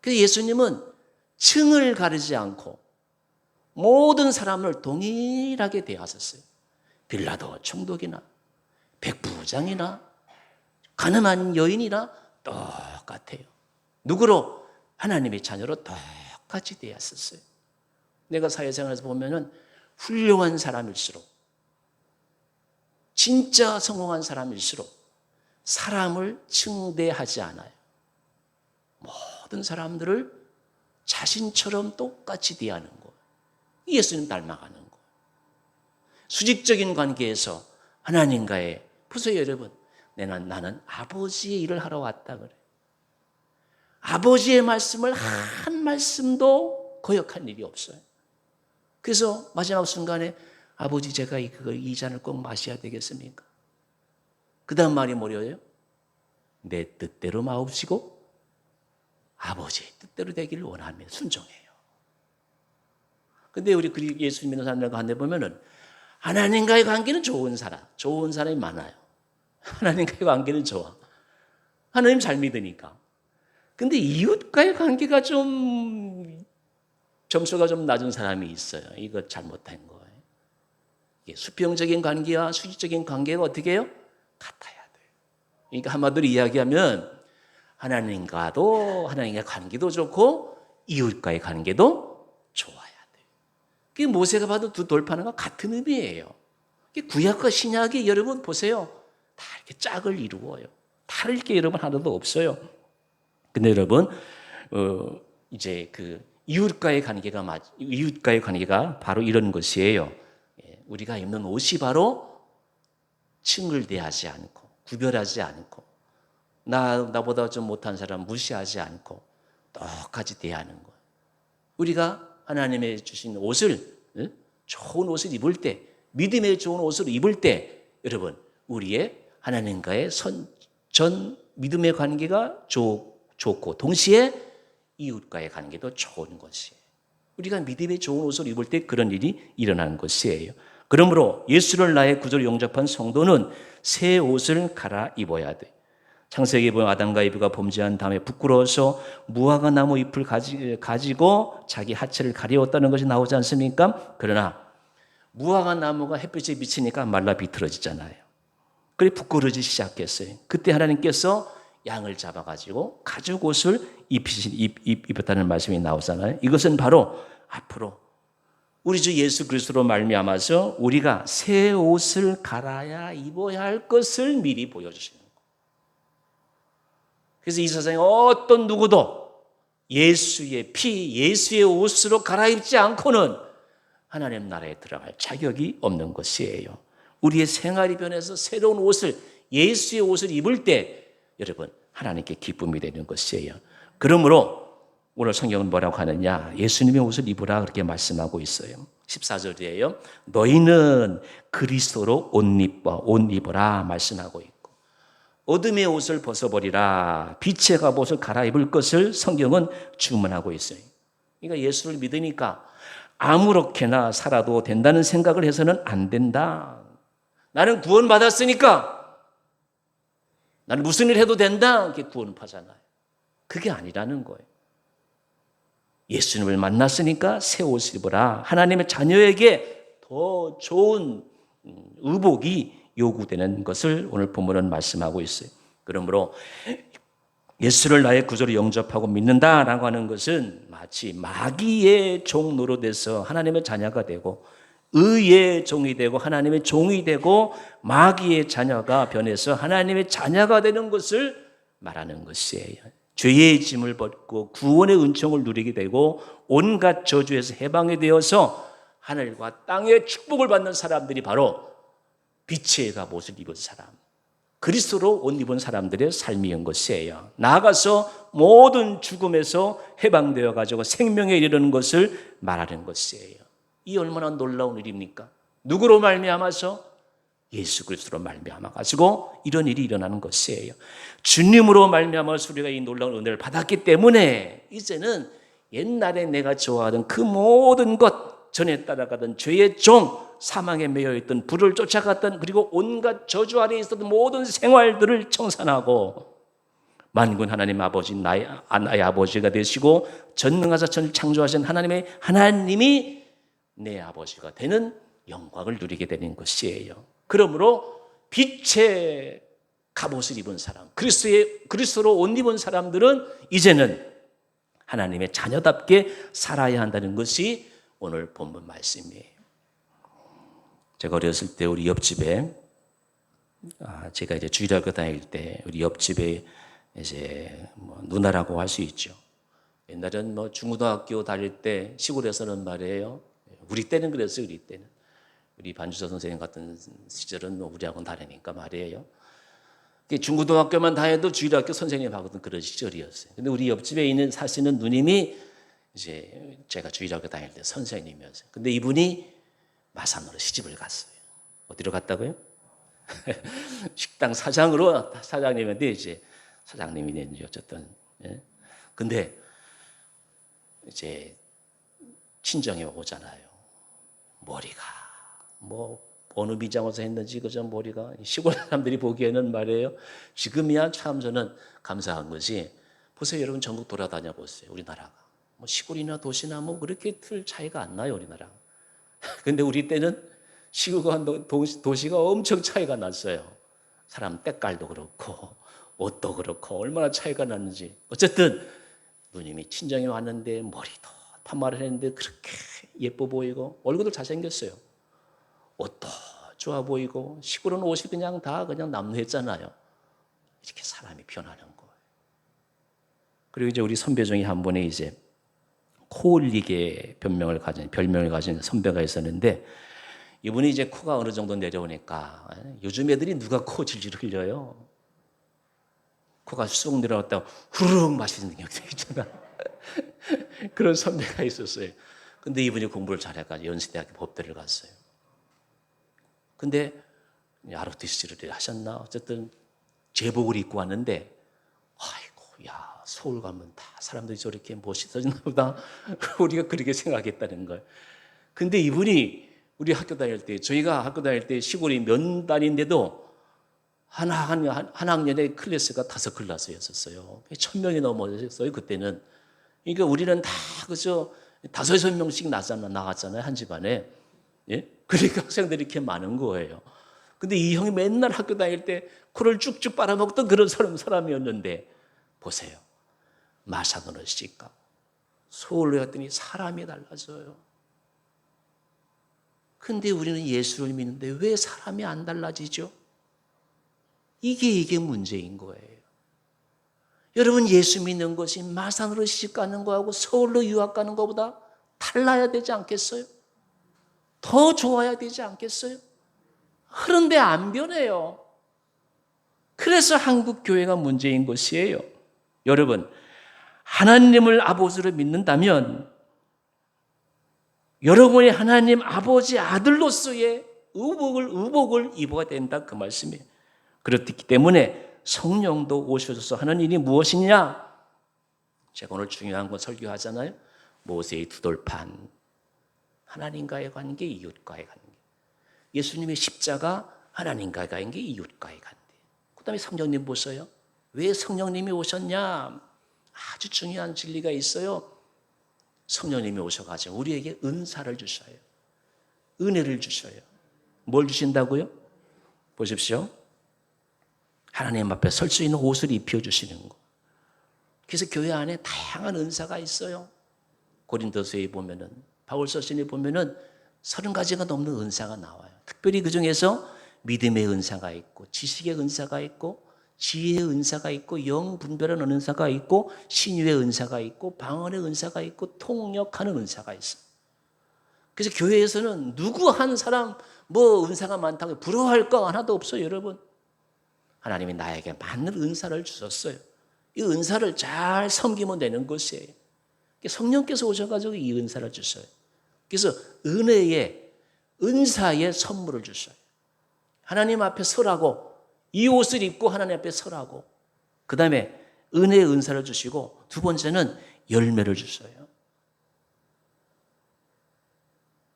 그래서 예수님은 층을 가리지 않고 모든 사람을 동일하게 대하셨어요. 빌라도 총독이나 백부장이나 가늠한 여인이나 똑같아요. 누구로? 하나님의 자녀로 똑같이 대하셨어요. 내가 사회생활에서 보면은 훌륭한 사람일수록, 진짜 성공한 사람일수록 사람을 층대하지 않아요. 모든 사람들을 자신처럼 똑같이 대하는 거예요. 예수님 닮아가는 거예요. 수직적인 관계에서 하나님과의, 보세요 여러분, 나는 아버지의 일을 하러 왔다 그래. 아버지의 말씀을 한 말씀도 거역한 일이 없어요. 그래서 마지막 순간에 아버지 제가 이 잔을 꼭 마셔야 되겠습니까? 그 다음 말이 뭐래요? 내 뜻대로 마옵시고 아버지의 뜻대로 되기를 원하며 순종해요. 근데 우리 예수 믿는 사람들 가운데 보면은 하나님과의 관계는 좋은 사람이 많아요. 하나님과의 관계는 좋아. 하나님 잘 믿으니까. 근데 이웃과의 관계가 좀 점수가 좀 낮은 사람이 있어요. 이거 잘못한 거예요. 수평적인 관계와 수직적인 관계가 어떻게 해요? 같아야 돼요. 그러니까 한마디로 이야기하면 하나님과의 관계도 좋고 이웃과의 관계도 좋아야 돼요. 그게 모세가 봐도 두 돌판과 같은 의미예요. 구약과 신약이 여러분 보세요. 다 이렇게 짝을 이루어요. 다를 게 여러분 하나도 없어요. 근데 여러분 이제 그 이웃과의 관계가 바로 이런 것이에요. 우리가 입는 옷이 바로 층을 대하지 않고 구별하지 않고 나보다 좀 못한 사람 무시하지 않고 똑같이 대하는 거예요. 우리가 하나님의 주신 옷을, 좋은 옷을 입을 때, 믿음의 좋은 옷을 입을 때 여러분 우리의 하나님과의 전 믿음의 관계가 좋고 동시에 이웃과의 관계도 좋은 것이에요. 우리가 믿음의 좋은 옷을 입을 때 그런 일이 일어나는 것이에요. 그러므로 예수를 나의 구주로 영접한 성도는 새 옷을 갈아입어야 돼. 창세기에 보면 아담과 이브가 범죄한 다음에 부끄러워서 무화과 나무 잎을 가지고 자기 하체를 가리웠다는 것이 나오지 않습니까? 그러나 무화과 나무가 햇빛에 비치니까 말라 비틀어지잖아요. 그래 부끄러워지기 시작했어요. 그때 하나님께서 양을 잡아가지고 가죽 옷을 입혔다는 말씀이 나오잖아요. 이것은 바로 앞으로 우리 주 예수 그리스도로 말미암아서 우리가 새 옷을 갈아야 입어야 할 것을 미리 보여주시는 거예요. 그래서 이 세상에 어떤 누구도 예수의 피, 예수의 옷으로 갈아입지 않고는 하나님 나라에 들어갈 자격이 없는 것이에요. 우리의 생활이 변해서 새로운 옷을, 예수의 옷을 입을 때 여러분 하나님께 기쁨이 되는 것이에요. 그러므로 오늘 성경은 뭐라고 하느냐? 예수님의 옷을 입으라 그렇게 말씀하고 있어요. 14절이에요. 너희는 그리스도로 옷 입어라 말씀하고 있고 어둠의 옷을 벗어버리라 빛의 갑옷을 갈아입을 것을 성경은 주문하고 있어요. 그러니까 예수를 믿으니까 아무렇게나 살아도 된다는 생각을 해서는 안 된다. 나는 구원받았으니까 나는 무슨 일 해도 된다. 이렇게 구원파잖아요. 그게 아니라는 거예요. 예수님을 만났으니까 새 옷을 입어라. 하나님의 자녀에게 더 좋은 의복이 요구되는 것을 오늘 본문은 말씀하고 있어요. 그러므로 예수를 나의 구주로 영접하고 믿는다라고 하는 것은 마치 마귀의 종 노릇에서 하나님의 자녀가 되고 의의 종이 되고 하나님의 종이 되고 마귀의 자녀가 변해서 하나님의 자녀가 되는 것을 말하는 것이에요. 죄의 짐을 벗고 구원의 은총을 누리게 되고 온갖 저주에서 해방이 되어서 하늘과 땅의 축복을 받는 사람들이 바로 빛의 갑옷을 입은 사람, 그리스도로 옷 입은 사람들의 삶이인 것이에요. 나아가서 모든 죽음에서 해방되어 가지고 생명에 이르는 것을 말하는 것이에요. 이 얼마나 놀라운 일입니까? 누구로 말미암아서? 예수 그리스도로 말미암아 가지고 이런 일이 일어나는 것이에요. 주님으로 말미암아서 우리가 이 놀라운 은혜를 받았기 때문에 이제는 옛날에 내가 좋아하던 그 모든 것, 전에 따라가던 죄의 종, 사망에 매여 있던 불을 쫓아갔던 그리고 온갖 저주 아래에 있었던 모든 생활들을 청산하고 만군 하나님 아버지 나의 아버지가 되시고 전능하사 천을 창조하신 하나님이 내 아버지가 되는 영광을 누리게 되는 것이에요. 그러므로 빛의 갑옷을 입은 사람, 그리스도로 옷 입은 사람들은 이제는 하나님의 자녀답게 살아야 한다는 것이 오늘 본문 말씀이에요. 제가 어렸을 때 우리 옆집에 제가 이제 주일학교 다닐 때 우리 옆집에 이제 누나라고 할 수 있죠. 옛날엔 중고등학교 다닐 때 시골에서는 말이에요. 우리 때는 그랬어요. 우리 때는 우리 반주서 선생님 같은 시절은 우리하고는 다르니까 말이에요. 중고등학교만 다녀도 주일학교 선생님하고는 그런 시절이었어요. 근데 우리 옆집에 사시는 누님이 이제 제가 주일학교 다닐 때 선생님이었어요. 근데 이분이 마산으로 시집을 갔어요. 어디로 갔다고요? 식당 사장님인데 이제 사장님이 된지 어쨌든. 예. 근데 이제 친정에 오잖아요. 머리가 어느 미장원에서 했는지 그저 머리가 시골 사람들이 보기에는 말이에요. 지금이야 참 저는 감사한 것이 보세요. 여러분 전국 돌아다녀 보세요. 우리나라가 시골이나 도시나 그렇게 틀 차이가 안 나요. 우리나라. 근데 우리 때는 시골과 도시가 엄청 차이가 났어요. 사람 때깔도 그렇고 옷도 그렇고 얼마나 차이가 났는지. 어쨌든 누님이 친정에 왔는데 머리도 파마를 했는데 그렇게 예뻐 보이고 얼굴도 잘생겼어요. 옷도 좋아 보이고 시골은 옷이 그냥 남루했잖아요. 이렇게 사람이 변하는 거예요. 그리고 이제 우리 선배 중에 한 분이 이제 코 흘리게 별명을 가진 선배가 있었는데 이분이 이제 코가 어느 정도 내려오니까 요즘 애들이 누가 코 질질 흘려요. 코가 쑥 내려왔다가 후루룩 마시는 게 있잖아. 그런 선배가 있었어요. 근데 이분이 공부를 잘해가지고 연세대학교 법대를 갔어요. 근데 ROTC를 하셨나? 어쨌든 제복을 입고 왔는데 아이고 야 서울 가면 다 사람들이 저렇게 멋있어지나 보다. 우리가 그렇게 생각했다는 거예요. 근데 이분이 우리 학교 다닐 때 저희가 학교 다닐 때 시골이 몇 달인데도 한 학년에 클래스가 5클래스였었어요. 1000명이 넘었어요 그때는. 그러니까 우리는 다 그저 5-6명씩 나갔잖아요 한 집안에. 예? 그러니까 학생들이 이렇게 많은 거예요. 근데 이 형이 맨날 학교 다닐 때 코를 쭉쭉 빨아먹던 그런 사람이었는데 보세요. 마산으로 시집가 서울로 갔더니 사람이 달라져요. 근데 우리는 예수를 믿는데 왜 사람이 안 달라지죠? 이게 문제인 거예요. 여러분 예수 믿는 것이 마산으로 시집 가는 거하고 서울로 유학 가는 것보다 달라야 되지 않겠어요? 더 좋아야 되지 않겠어요? 그런데 안 변해요. 그래서 한국 교회가 문제인 것이에요. 여러분 하나님을 아버지로 믿는다면 여러분이 하나님 아버지 아들로서의 의복을 입어야 된다 그 말씀이에요. 그렇기 때문에 성령도 오셔서 하는 일이 무엇이냐? 제가 오늘 중요한 거 설교하잖아요. 모세의 2돌판, 하나님과의 관계, 이웃과의 관계. 예수님의 십자가, 하나님과의 관계, 이웃과의 관계. 그 다음에 성령님 보세요. 왜 성령님이 오셨냐? 아주 중요한 진리가 있어요. 성령님이 오셔가지고 우리에게 은사를 주셔요. 은혜를 주셔요. 뭘 주신다고요? 보십시오. 하나님 앞에 설 수 있는 옷을 입혀주시는 거. 그래서 교회 안에 다양한 은사가 있어요. 고린도서에 보면은, 바울서신에 보면은 30가지가 넘는 은사가 나와요. 특별히 그 중에서 믿음의 은사가 있고, 지식의 은사가 있고, 지혜의 은사가 있고, 영 분별하는 은사가 있고, 신유의 은사가 있고, 방언의 은사가 있고, 통역하는 은사가 있어요. 그래서 교회에서는 누구 한 사람 뭐 은사가 많다고 부러워할 거 하나도 없어요, 여러분. 하나님이 나에게 맞는 은사를 주셨어요. 이 은사를 잘 섬기면 되는 것이에요. 성령께서 오셔가지고 이 은사를 주셔요. 그래서 은혜의, 은사의 선물을 주셔요. 하나님 앞에 서라고, 이 옷을 입고 하나님 앞에 서라고. 그 다음에 은혜의 은사를 주시고, 두 번째는 열매를 주셔요.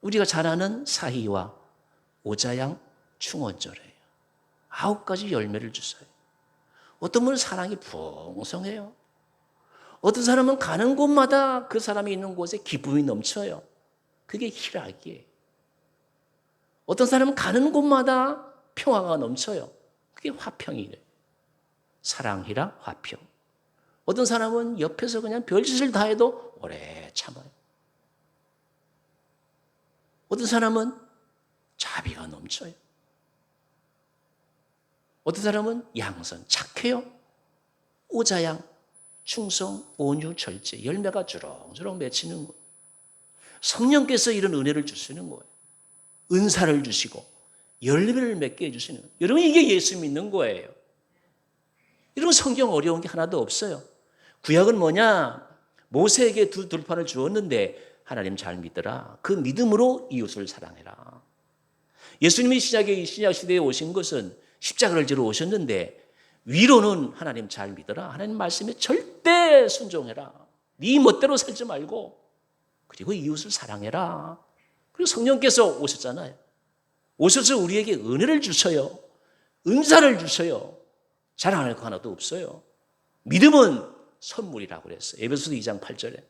우리가 잘 아는 사희와 오자양 충원절이에요. 9가지 열매를 주셔요. 어떤 분은 사랑이 풍성해요. 어떤 사람은 가는 곳마다 그 사람이 있는 곳에 기쁨이 넘쳐요. 그게 희락이에요. 어떤 사람은 가는 곳마다 평화가 넘쳐요. 그게 화평이래요. 사랑, 희락, 화평. 어떤 사람은 옆에서 그냥 별짓을 다 해도 오래 참아요. 어떤 사람은 자비가 넘쳐요. 어떤 사람은 양선, 착해요. 오자양, 충성, 온유, 절제, 열매가 주렁주렁 맺히는 거예요. 성령께서 이런 은혜를 주시는 거예요. 은사를 주시고 열매를 맺게 해주시는 거예요. 여러분, 이게 예수 믿는 거예요. 여러분, 성경 어려운 게 하나도 없어요. 구약은 뭐냐? 모세에게 두 들판을 주었는데 하나님 잘 믿더라. 그 믿음으로 이웃을 사랑해라. 예수님이 신약 시대에 오신 것은 십자가를 지러 오셨는데, 위로는 하나님 잘 믿어라. 하나님 말씀에 절대 순종해라. 네 멋대로 살지 말고, 그리고 이웃을 사랑해라. 그리고 성령께서 오셨잖아요. 오셔서 우리에게 은혜를 주셔요. 은사를 주셔요. 자랑할 거 하나도 없어요. 믿음은 선물이라고 그랬어요. 에베소서 2장 8절에.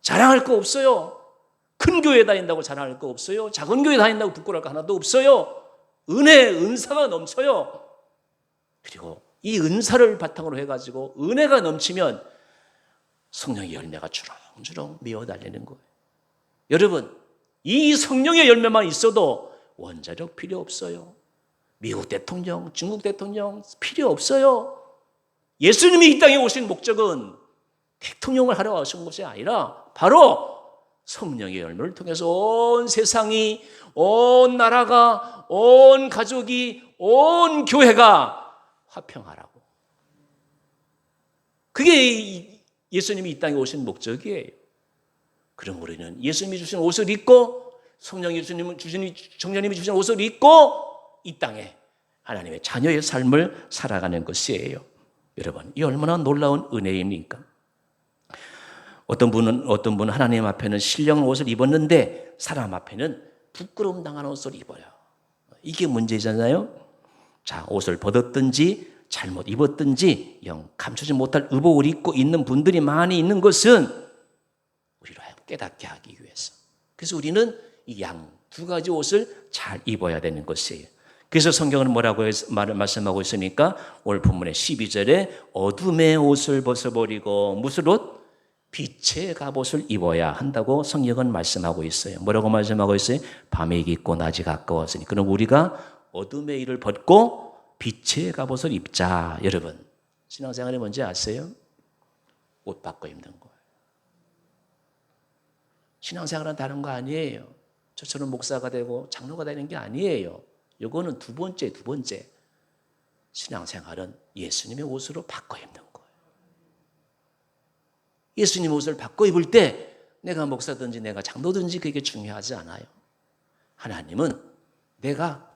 자랑할 거 없어요. 큰 교회 다닌다고 자랑할 거 없어요. 작은 교회 다닌다고 부끄러울 거 하나도 없어요. 은혜, 은사가 넘쳐요. 그리고 이 은사를 바탕으로 해가지고 은혜가 넘치면 성령의 열매가 주렁주렁 미어달리는 거예요. 여러분, 이 성령의 열매만 있어도 원자력 필요 없어요. 미국 대통령, 중국 대통령 필요 없어요. 예수님이 이 땅에 오신 목적은 대통령을 하러 오신 것이 아니라 바로 성령의 열매를 통해서 온 세상이, 온 나라가, 온 가족이, 온 교회가 화평하라고. 그게 예수님이 이 땅에 오신 목적이에요. 그럼 우리는 예수님이 주신 옷을 입고, 성령님이 주신 옷을 입고 이 땅에 하나님의 자녀의 삶을 살아가는 것이에요. 여러분, 이 얼마나 놀라운 은혜입니까? 어떤 분은 하나님 앞에는 신령 옷을 입었는데 사람 앞에는 부끄러움 당하는 옷을 입어요. 이게 문제잖아요. 자, 옷을 벗었든지 잘못 입었든지 영 감추지 못할 의복을 입고 있는 분들이 많이 있는 것은 우리로 하여금 깨닫게 하기 위해서. 그래서 우리는 이 양 두 가지 옷을 잘 입어야 되는 것이에요. 그래서 성경은 뭐라고 말씀하고 있으니까 오늘 본문의 12절에 어둠의 옷을 벗어버리고 무슨 옷? 빛의 갑옷을 입어야 한다고 성경은 말씀하고 있어요. 뭐라고 말씀하고 있어요? 밤이 깊고 낮이 가까웠으니. 그럼 우리가 어둠의 일을 벗고 빛의 갑옷을 입자. 여러분, 신앙생활이 뭔지 아세요? 옷 바꿔 입는 거예요. 신앙생활은 다른 거 아니에요. 저처럼 목사가 되고 장로가 되는 게 아니에요. 이거는 두 번째. 신앙생활은 예수님의 옷으로 바꿔 입는 거예요. 예수님 옷을 바꿔 입을 때 내가 목사든지 내가 장로든지 그게 중요하지 않아요. 하나님은 내가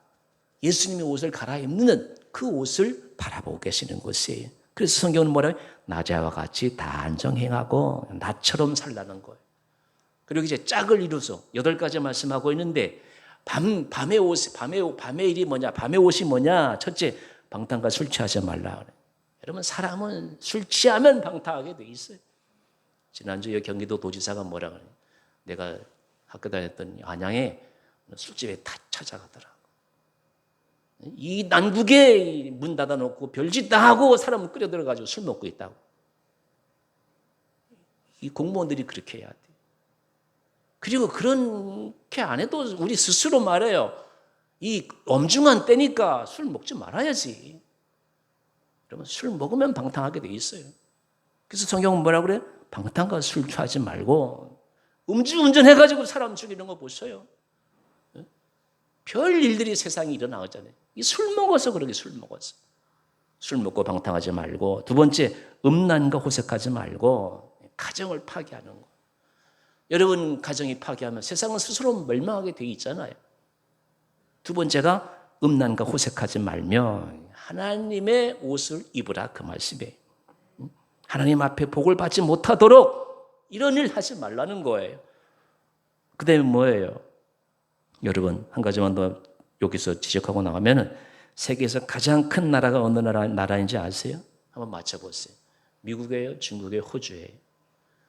예수님의 옷을 갈아입는 그 옷을 바라보고 계시는 것이에요. 그래서 성경은 뭐라고요? 낮에와 같이 단정행하고 나처럼 살라는 거예요. 그리고 이제 짝을 이루서 8가지 말씀하고 있는데 밤의 일이 뭐냐? 밤의 옷이 뭐냐? 첫째, 방탕과 술 취하지 말라 그래. 여러분, 사람은 술 취하면 방탕하게 돼 있어요. 지난주에 경기도 도지사가 뭐라 그래? 내가 학교 다녔던 안양에 술집에 다 찾아가더라. 이 난국에 문 닫아놓고 별짓 다 하고 사람을 끌어 들어가지고 술 먹고 있다고. 이 공무원들이 그렇게 해야 돼. 그리고 그렇게 안 해도 우리 스스로 말해요. 이 엄중한 때니까 술 먹지 말아야지. 그러면 술 먹으면 방탕하게 돼 있어요. 그래서 성경은 뭐라 그래? 방탕과 술 취하지 말고 음주운전 해가지고 사람 죽이는 거 보셔요. 별 일들이 세상에 일어나잖아요. 이 술 먹어서 그러게 술 먹어서. 술 먹고 방탕하지 말고. 두 번째, 음란과 호색하지 말고 가정을 파괴하는 거. 여러분 가정이 파괴하면 세상은 스스로 멸망하게 돼 있잖아요. 두 번째가 음란과 호색하지 말며 하나님의 옷을 입으라 그 말씀이에요. 하나님 앞에 복을 받지 못하도록 이런 일 하지 말라는 거예요. 그 다음에 뭐예요? 여러분 한 가지만 더 여기서 지적하고 나가면은 세계에서 가장 큰 나라가 어느 나라인지 아세요? 한번 맞춰보세요. 미국이에요? 중국이에요? 호주예요?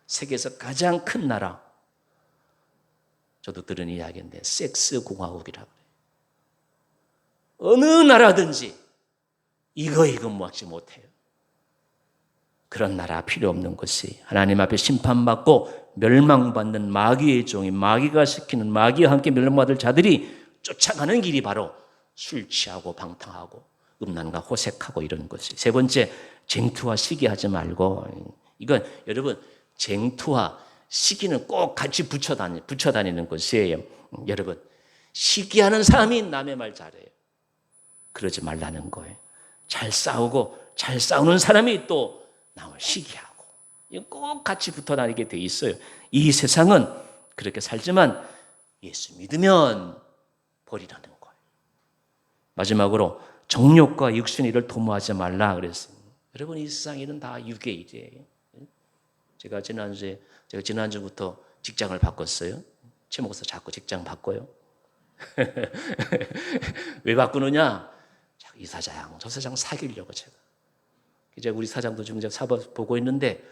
세계에서 가장 큰 나라. 저도 들은 이야기인데 섹스 공화국이라고 그래요. 어느 나라든지 이거 먹지 못해요. 그런 나라 필요 없는 것이 하나님 앞에 심판받고 멸망받는 마귀의 종이 마귀가 시키는 마귀와 함께 멸망받을 자들이 쫓아가는 길이 바로 술 취하고 방탕하고 음란과 호색하고 이런 것이. 세 번째, 쟁투와 시기하지 말고. 이건 여러분 쟁투와 시기는 꼭 같이 붙여 다니는 것이에요. 여러분 시기하는 사람이 남의 말 잘해요. 그러지 말라는 거예요. 잘 싸우고 잘 싸우는 사람이 또 남을 시기하고 이건 꼭 같이 붙어 다니게 돼 있어요. 이 세상은 그렇게 살지만 예수 믿으면 버리라는 거예요. 마지막으로 정욕과 육신의 일을 도모하지 말라 그랬어요. 여러분 이 세상 일은 다 육의 일이에요. 제가 지난주부터 직장을 바꿨어요. 최 목사 자꾸 직장 바꿔요. 왜 바꾸느냐? 이 사장, 저 사장 사귀려고 제가. 이제 우리 사장도 지금 사업 보고 있는데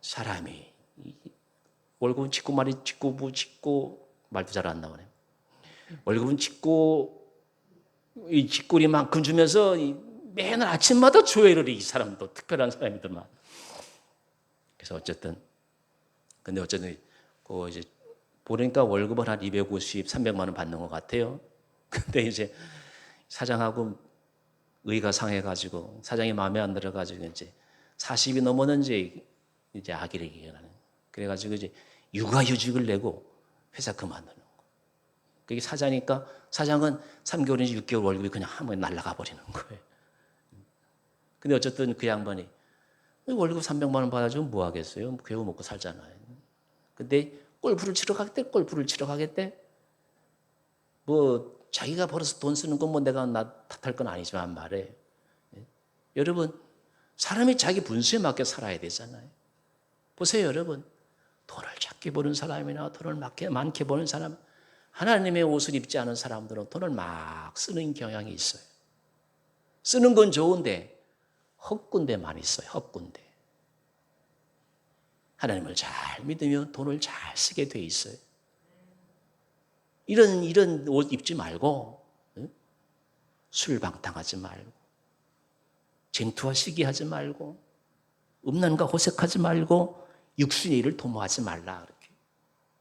사람이 월급은 짓고 말도 잘 안 나오네. 월급은 짓고 이 짓거리만큼 주면서 매일 아침마다 조회를 해. 이 사람도 특별한 사람이더만. 그래서 어쨌든 이제 보니까 월급을 한 250, 300만 원 받는 것 같아요. 근데 이제 사장하고 의가 상해가지고 사장이 마음에 안 들어가지고 이제 40이 넘었는지 이제 아기를 기억하는. 그래가지고 이제 육아휴직을 내고 회사 그만두는 거. 그게 사장이니까 사장은 3개월인지 6개월 월급이 그냥 한 번에 날아가 버리는 거예요. 근데 어쨌든 그 양반이 월급 300만 원 받아주면 뭐 하겠어요? 괴우 먹고 살잖아요. 근데 골프를 치러 가겠대. 뭐 자기가 벌어서 돈 쓰는 건 뭐 내가 탓할 건 아니지만 말해. 여러분 사람이 자기 분수에 맞게 살아야 되잖아요. 보세요 여러분. 돈을 작게 버는 사람이나 돈을 많게 버는 사람, 하나님의 옷을 입지 않은 사람들은 돈을 막 쓰는 경향이 있어요. 쓰는 건 좋은데 헛군데 많이 써요. 헛군데. 하나님을 잘 믿으면 돈을 잘 쓰게 돼 있어요. 이런 옷 입지 말고, 술 방탕하지 말고, 쟁투와 시기하지 말고, 음란과 호색하지 말고, 육신의 일을 도모하지 말라. 이렇게.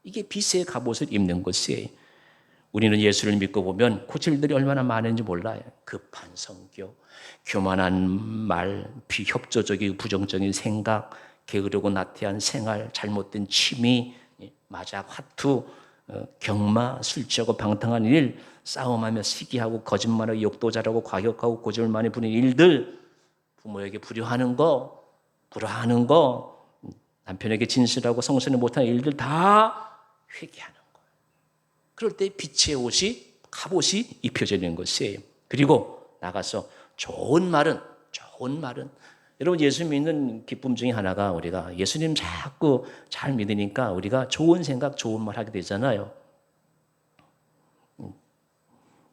이게 빛의 갑옷을 입는 것이에요. 우리는 예수를 믿고 보면 고칠들이 얼마나 많은지 몰라요. 급한 성격, 교만한 말, 비협조적인 부정적인 생각, 게으르고 나태한 생활, 잘못된 취미, 마작, 화투, 경마, 술 취하고 방탕한 일, 싸움하며 시기하고 거짓말하고 욕도 잘하고 과격하고 고집을 많이 부리는 일들, 부모에게 불효하는 거, 불화하는 거, 남편에게 진실하고 성실히 못하는 일들 다 회개하는 거예요. 그럴 때 빛의 옷이, 갑옷이 입혀지는 것이에요. 그리고 나가서 좋은 말은 여러분 예수 믿는 기쁨 중에 하나가 우리가 예수님 자꾸 잘 믿으니까 우리가 좋은 생각, 좋은 말 하게 되잖아요.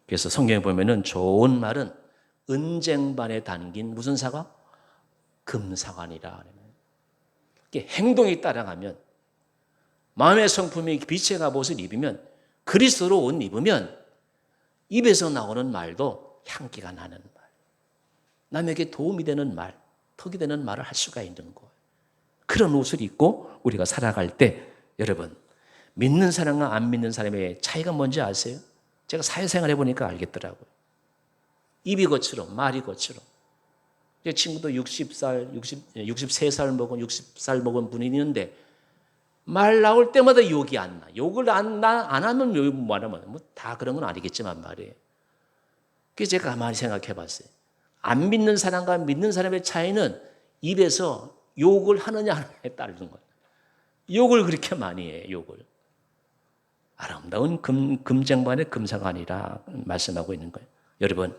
그래서 성경에 보면은 좋은 말은 은쟁반에 담긴 무슨 사과? 금사과니라. 행동이 따라가면 마음의 성품이 빛의 갑옷을 입으면 그리스도로 옷 입으면 입에서 나오는 말도 향기가 나는 말, 남에게 도움이 되는 말, 턱이 되는 말을 할 수가 있는 거예요. 그런 옷을 입고 우리가 살아갈 때 여러분 믿는 사람과 안 믿는 사람의 차이가 뭔지 아세요? 제가 사회생활 해보니까 알겠더라고요. 입이 거칠어, 말이 거칠어. 제 친구도 63살 먹은 60살 먹은 분이 있는데 말 나올 때마다 욕이 안 나. 욕을 안 하면 욕 말하면 뭐 다 그런 건 아니겠지만 말이에요. 그래서 제가 가만히 생각해 봤어요. 안 믿는 사람과 믿는 사람의 차이는 입에서 욕을 하느냐 안 하느냐에 따르는 거예요. 욕을 그렇게 많이 해요. 욕을. 아름다운 금쟁반의 금사가 아니라 말씀하고 있는 거예요. 여러분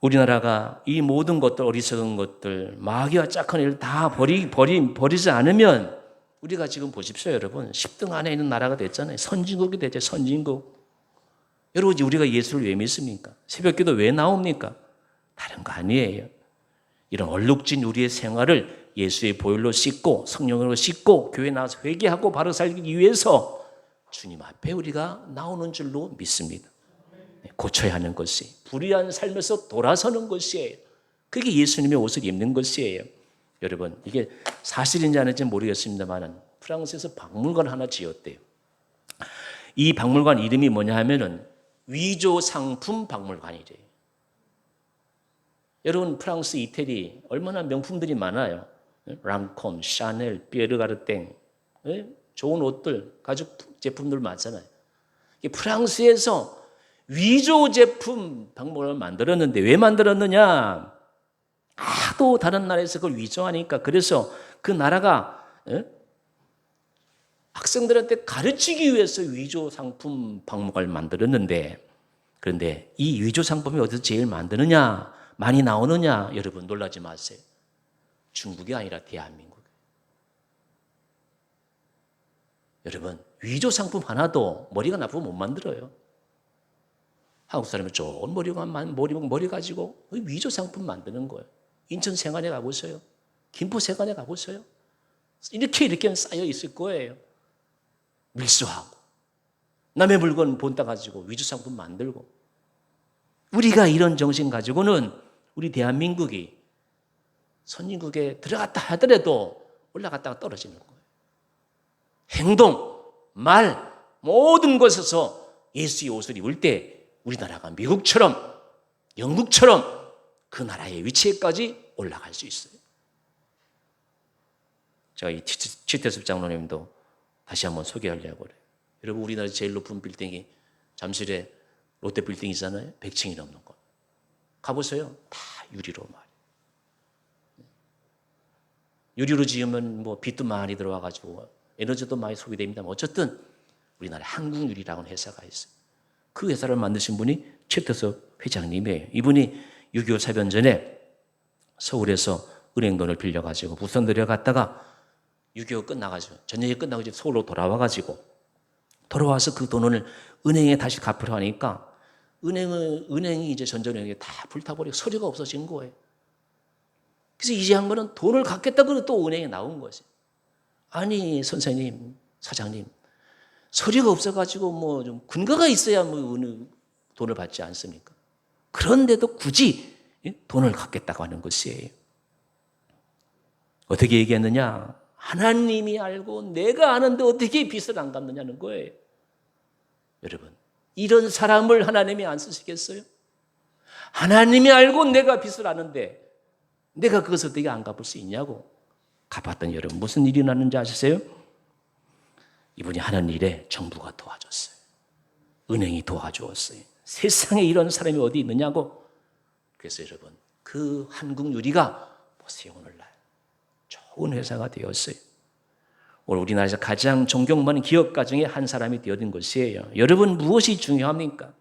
우리나라가 이 모든 것들 어리석은 것들 마귀와 짝한 일을 다 버리지 않으면 우리가 지금 보십시오 여러분 10등 안에 있는 나라가 됐잖아요. 선진국이 됐죠. 선진국. 여러분 우리가 예수를 왜 믿습니까? 새벽기도 왜 나옵니까? 다른 거 아니에요. 이런 얼룩진 우리의 생활을 예수의 보혈로 씻고 성령으로 씻고 교회 나와서 회개하고 바로 살기 위해서 주님 앞에 우리가 나오는 줄로 믿습니다. 고쳐야 하는 것이 불의한 삶에서 돌아서는 것이에요. 그게 예수님의 옷을 입는 것이에요. 여러분 이게 사실인지 아닌지 모르겠습니다만 프랑스에서 박물관 하나 지었대요. 이 박물관 이름이 뭐냐 하면은 위조상품 박물관이래요. 여러분 프랑스 이태리 얼마나 명품들이 많아요. 랑콤, 샤넬, 피에르가르땡 좋은 옷들, 가죽 제품들 많잖아요. 프랑스에서 위조 제품 박물관을 만들었는데 왜 만들었느냐? 하도 다른 나라에서 그걸 위조하니까 그래서 그 나라가 학생들한테 가르치기 위해서 위조 상품 박물관을 만들었는데 그런데 이 위조 상품이 어디서 제일 만드느냐? 많이 나오느냐? 여러분 놀라지 마세요. 중국이 아니라 대한민국. 여러분 위조 상품 하나도 머리가 나쁘면 못 만들어요. 한국 사람이 좋은 머리 가지고 위조 상품 만드는 거예요. 인천 세관에 가보세요. 김포 세관에 가보세요. 이렇게 쌓여 있을 거예요. 밀수하고 남의 물건 본따 가지고 위조 상품 만들고 우리가 이런 정신 가지고는 우리 대한민국이 선진국에 들어갔다 하더라도 올라갔다가 떨어지는 거예요. 행동, 말 모든 것에서 예수의 옷을 입을 때 우리나라가 미국처럼 영국처럼 그 나라의 위치에까지 올라갈 수 있어요. 제가 이 최태섭 장로님도 다시 한번 소개하려고 그래요. 여러분 우리나라 제일 높은 빌딩이 잠실에 롯데 빌딩이잖아요. 100층이 넘는 거. 가보세요. 다 유리로 말이에요. 유리로 지으면 뭐 빛도 많이 들어와가지고 에너지도 많이 소비됩니다만 어쨌든 우리나라 한국유리라는 회사가 있어요. 그 회사를 만드신 분이 최태섭 회장님이에요. 이분이 6.25 사변 전에 서울에서 은행 돈을 빌려가지고 부산 내려갔다가 6.25 끝나가지고 전쟁이 끝나고 이제 서울로 돌아와가지고 돌아와서 그 돈을 은행에 다시 갚으려 하니까 은행이 이제 전전은행에 다 불타버리고 서류가 없어진 거예요. 그래서 이제 한 거는 돈을 갚겠다고 또 은행에 나온 거지. 아니 선생님, 사장님, 서류가 없어가지고 뭐 좀 근거가 있어야 뭐 돈을 받지 않습니까? 그런데도 굳이 돈을 갚겠다고 하는 것이에요. 어떻게 얘기했느냐? 하나님이 알고 내가 아는데 어떻게 빚을 안 갚느냐는 거예요. 여러분, 이런 사람을 하나님이 안 쓰시겠어요? 하나님이 알고 내가 빚을 아는데 내가 그것을 어떻게 안 갚을 수 있냐고. 갚았더니 여러분 무슨 일이 났는지 아시세요? 이분이 하는 일에 정부가 도와줬어요. 은행이 도와주었어요. 세상에 이런 사람이 어디 있느냐고. 그래서 여러분 그 한국유리가 보세요 오늘날 좋은 회사가 되었어요. 오늘 우리나라에서 가장 존경받는 기업 가정의 한 사람이 되어든 것이에요. 여러분 무엇이 중요합니까?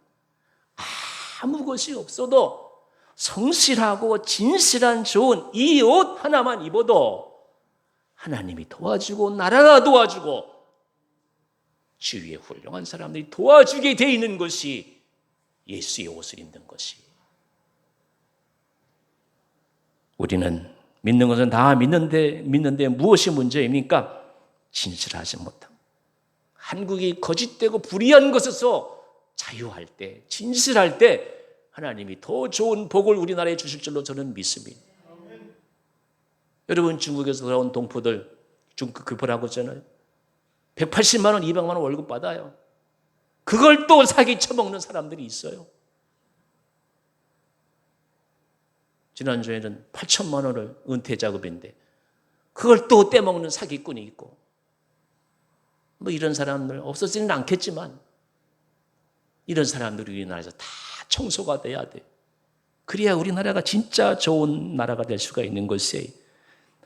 아무 것이 없어도 성실하고 진실한 좋은 이 옷 하나만 입어도 하나님이 도와주고 나라가 도와주고 주위에 훌륭한 사람들이 도와주게 돼 있는 것이 예수의 옷을 입는 것이. 우리는 믿는 것은 다 믿는데 무엇이 문제입니까? 진실하지 못함. 한국이 거짓되고 불의한 것에서 자유할 때, 진실할 때 하나님이 더 좋은 복을 우리나라에 주실 줄로 저는 믿습니다. 여러분, 중국에서 돌아온 동포들 중국 급하라고 했잖아요. 180만 원, 200만 원 월급 받아요. 그걸 또 사기 쳐먹는 사람들이 있어요. 지난주에는 8천만 원을 은퇴 자금인데 그걸 또 떼먹는 사기꾼이 있고, 뭐 이런 사람들 없어지는 않겠지만 이런 사람들이 우리나라에서 다 청소가 돼야 돼. 그래야 우리나라가 진짜 좋은 나라가 될 수가 있는 것이에요.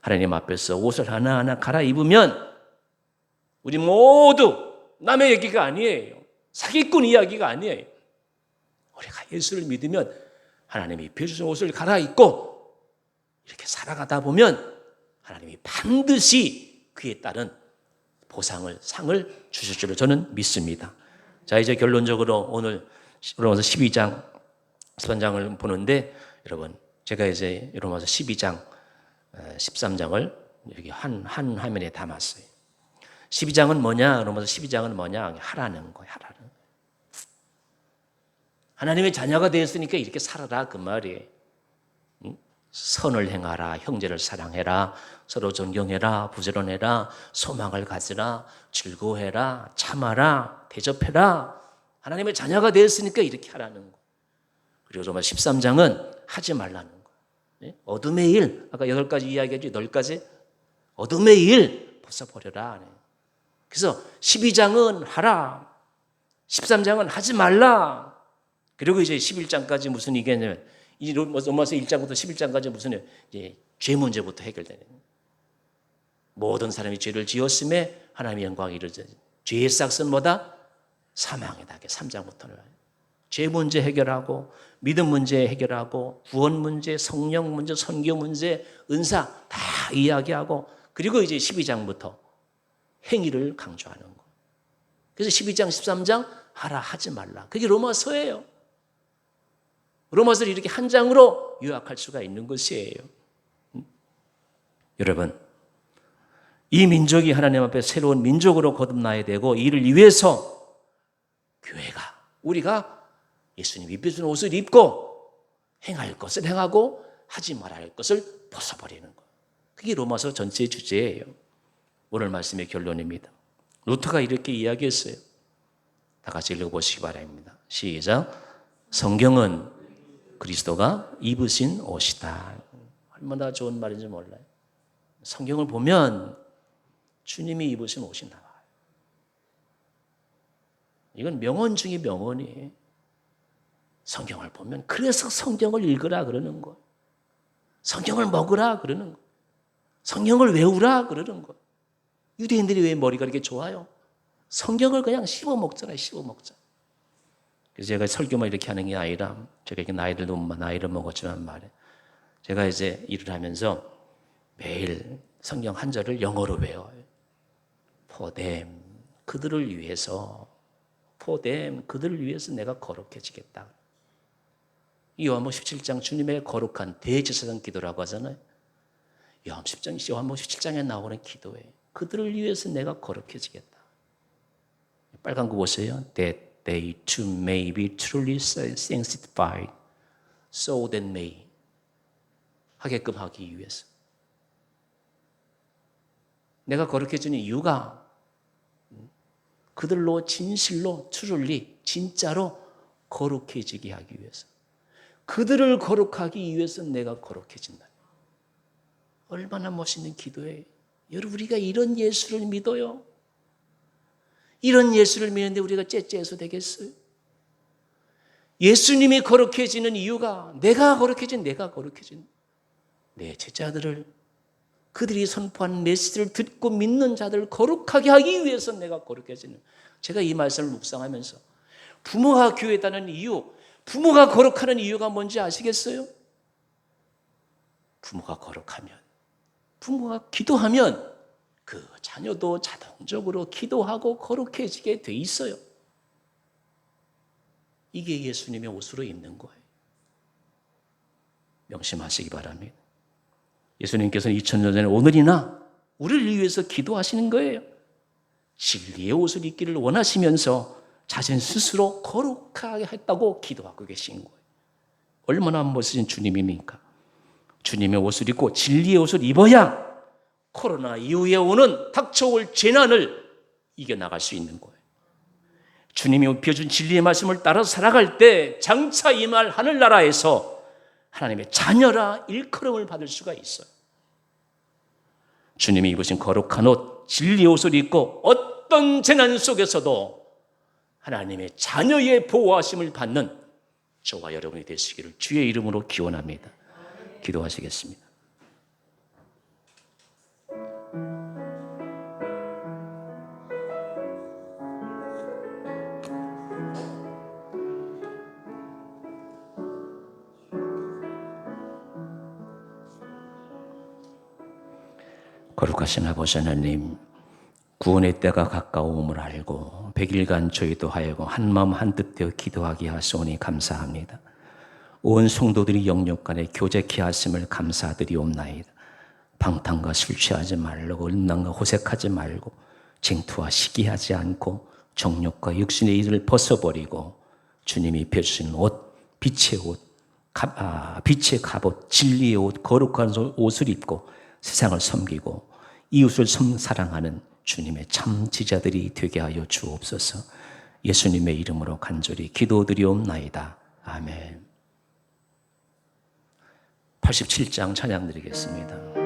하나님 앞에서 옷을 하나하나 갈아입으면 우리 모두 남의 얘기가 아니에요. 사기꾼 이야기가 아니에요. 우리가 예수를 믿으면 하나님이 입혀주신 옷을 갈아입고 이렇게 살아가다 보면 하나님이 반드시 그에 따른 보상을, 상을 주실 줄로 저는 믿습니다. 자, 이제 결론적으로 오늘 로마서 12장, 13장을 보는데, 여러분, 제가 이제 로마서 12장, 13장을 여기 한 화면에 담았어요. 12장은 뭐냐? 로마서 12장은 뭐냐? 하라는 거예요, 하라는. 하나님의 자녀가 되었으니까 이렇게 살아라, 그 말이에요. 선을 행하라, 형제를 사랑해라, 서로 존경해라, 부지런해라, 소망을 가지라, 즐거워해라, 참아라, 대접해라. 하나님의 자녀가 되었으니까 이렇게 하라는 거. 그리고 로마 13장은 하지 말라는 거. 어둠의 일, 아까 8가지 이야기했죠. 8가지. 어둠의 일 벗어버려라. 그래서 12장은 하라, 13장은 하지 말라. 그리고 이제 11장까지 무슨 얘기냐면, 이 로마서 1장부터 11장까지 무슨 이제 죄 문제부터 해결되는 거예요. 모든 사람이 죄를 지었음에 하나님의 영광이 이루어져. 죄의 싹은 뭐다? 사망이다. 3장부터는 죄 문제 해결하고, 믿음 문제 해결하고, 구원 문제, 성령 문제, 선교 문제, 은사 다 이야기하고, 그리고 이제 12장부터 행위를 강조하는 거. 그래서 12장, 13장 하라, 하지 말라. 그게 로마서예요. 로마서를 이렇게 한 장으로 요약할 수가 있는 것이에요. 여러분, 이 민족이 하나님 앞에 새로운 민족으로 거듭나야 되고, 이를 위해서 교회가, 우리가 예수님 입혀준 옷을 입고 행할 것을 행하고 하지 말아야 할 것을 벗어버리는 것. 그게 로마서 전체의 주제예요. 오늘 말씀의 결론입니다. 루터가 이렇게 이야기했어요. 다 같이 읽어보시기 바랍니다. 시작. 성경은 그리스도가 입으신 옷이다. 얼마나 좋은 말인지 몰라요. 성경을 보면 주님이 입으신 옷이 나와요. 이건 명언 중에 명언이에요. 성경을 보면, 그래서 성경을 읽으라 그러는 거, 성경을 먹으라 그러는 거, 성경을 외우라 그러는 거. 유대인들이 왜 머리가 이렇게 좋아요? 성경을 그냥 씹어 먹잖아요. 씹어 먹자. 그래서 제가 설교만 이렇게 하는 게 아니라, 제가 이렇게 나이를 먹었지만 말이에요. 제가 이제 일을 하면서 매일 성경 한 절을 영어로 외워요. For them, 그들을 위해서, for them, 그들을 위해서 내가 거룩해지겠다. 요한복음 17장 주님의 거룩한 대제사장 기도라고 하잖아요. 요한복음 17장에 나오는 기도예요. 그들을 위해서 내가 거룩해지겠다. 빨간 거 보세요. That they too may be truly sanctified, so that may, 하게끔 하기 위해서. 내가 거룩해지는 이유가 그들로 진실로 truly, 진짜로 거룩해지게 하기 위해서. 그들을 거룩하기 위해서 내가 거룩해진다. 얼마나 멋있는 기도예요. 여러분, 우리가 이런 예수를 믿어요. 이런 예수를 믿는데 우리가 째째해서 되겠어요? 예수님이 거룩해지는 이유가 내가 거룩해진 내 제자들을, 그들이 선포한 메시지를 듣고 믿는 자들을 거룩하게 하기 위해서 내가 거룩해지는. 제가 이 말씀을 묵상하면서 부모가 교회에 다니는 이유, 부모가 거룩하는 이유가 뭔지 아시겠어요? 부모가 거룩하면, 부모가 기도하면 그 자녀도 자동적으로 기도하고 거룩해지게 돼 있어요. 이게 예수님의 옷으로 입는 거예요. 명심하시기 바랍니다. 예수님께서는 2000년 전에 오늘이나 우리를 위해서 기도하시는 거예요. 진리의 옷을 입기를 원하시면서 자신 스스로 거룩하게 했다고 기도하고 계신 거예요. 얼마나 멋진 주님입니까? 주님의 옷을 입고 진리의 옷을 입어야 코로나 이후에 오는 닥쳐올 재난을 이겨나갈 수 있는 거예요. 주님이 입혀준 진리의 말씀을 따라 살아갈 때 장차 임할 하늘나라에서 하나님의 자녀라 일컬음을 받을 수가 있어요. 주님이 입으신 거룩한 옷, 진리의 옷을 입고 어떤 재난 속에서도 하나님의 자녀의 보호하심을 받는 저와 여러분이 되시기를 주의 이름으로 기원합니다. 기도하시겠습니다. 거룩하신 아버지 하나님, 구원의 때가 가까움을 알고 100일간 저희도 하여금 한마음 한뜻 되어 기도하게 하시오니 감사합니다. 온 성도들이 영역 간에 교제케 하심을 감사드리옵나이다. 방탕과 술 취하지 말고 음란과 호색하지 말고 쟁투와 시기하지 않고 정욕과 육신의 일을 벗어버리고 주님이 입혀주신 옷, 빛의 옷, 빛의 갑옷, 진리의 옷, 거룩한 옷을 입고 세상을 섬기고 이웃을 사랑하는 주님의 참 지자들이 되게 하여 주옵소서. 예수님의 이름으로 간절히 기도드리옵나이다. 아멘. 87장 찬양 드리겠습니다.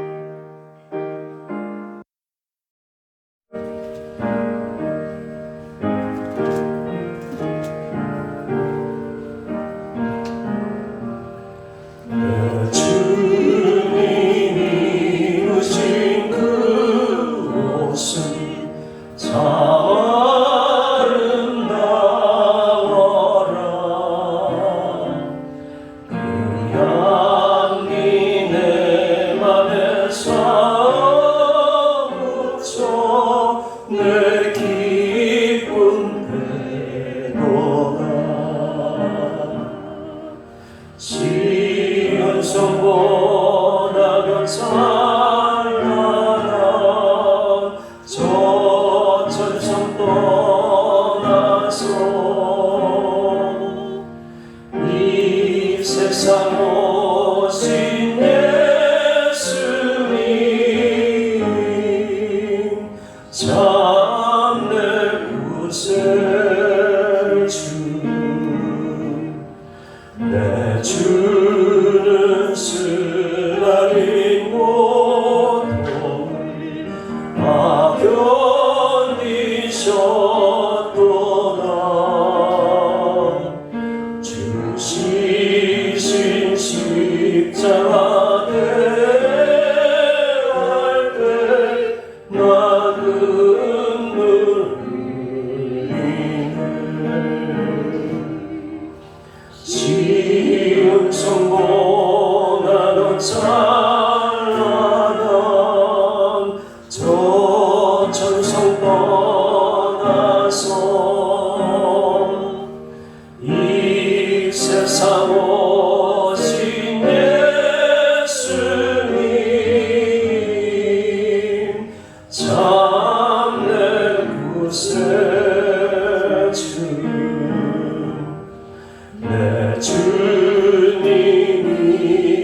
주님이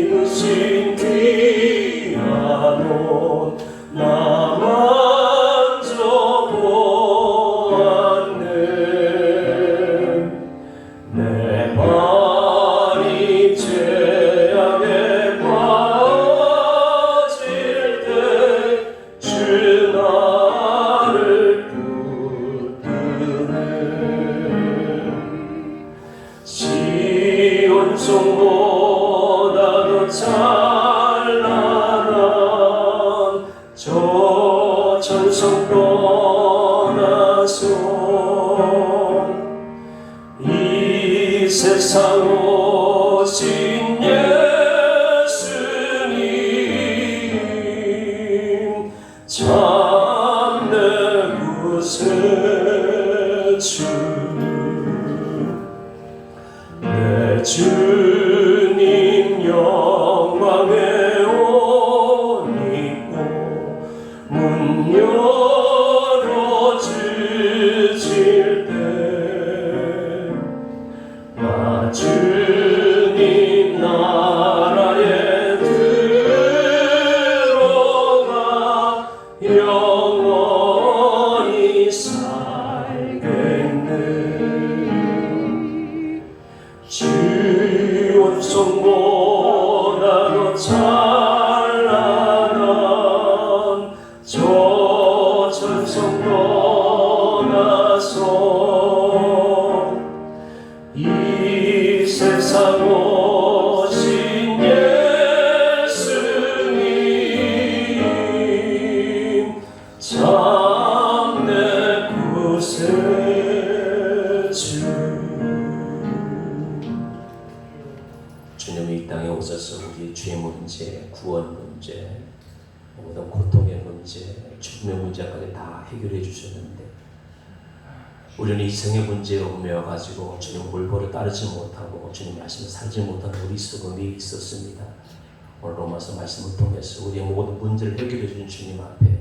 입으신 귀 주님이 이 땅에 오셔서 우리 죄 문제, 구원 문제, 모든 고통의 문제, 죽음의 문제까지 다 해결해 주셨는데 우리는 이생의 문제에 얽매여 가지고 주님 올바로 따르지 못하고 주님 말씀을 살지 못하는 어리석음이 있었습니다. 오늘 로마서 말씀을 통해서 우리의 모든 문제를 해결해 주신 주님 앞에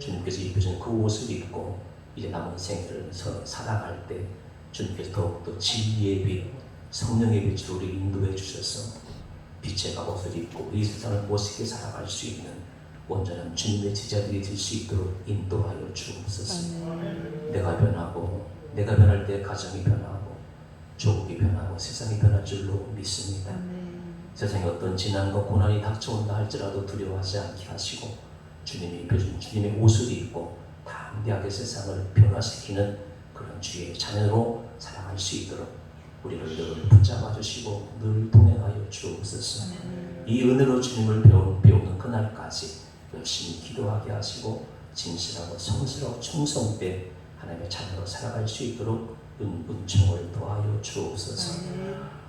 주님께서 입혀준 그 옷을 입고 이제 남은 생애를 살아갈 때 주님께서 더욱더 진리의 빛, 성령의 빛으로 우리를 인도해 주셔서 빛의 갑옷을 입고 이 세상을 멋있게 살아갈 수 있는 온전한 주님의 제자들이 될 수 있도록 인도하여 주옵소서. 내가 변하고 내가 변할 때 가정이 변하고 조국이 변하고 세상이 변할 줄로 믿습니다. 세상에 어떤 지난과 고난이 닥쳐온다 할지라도 두려워하지 않게 하시고 주님이 입혀준 주님의 옷을 입고 담대하게 세상을 변화시키는 그런 주의 자녀로 살아갈 수 있도록 우리를 늘 붙잡아 주시고 늘 동행하여 주옵소서. 이 은혜로 주님을 배우는 그날까지 열심히 기도하게 하시고 진실하고 성스러운 충성된 하나님의 자녀로 살아갈 수 있도록 은총을 도하여 주옵소서.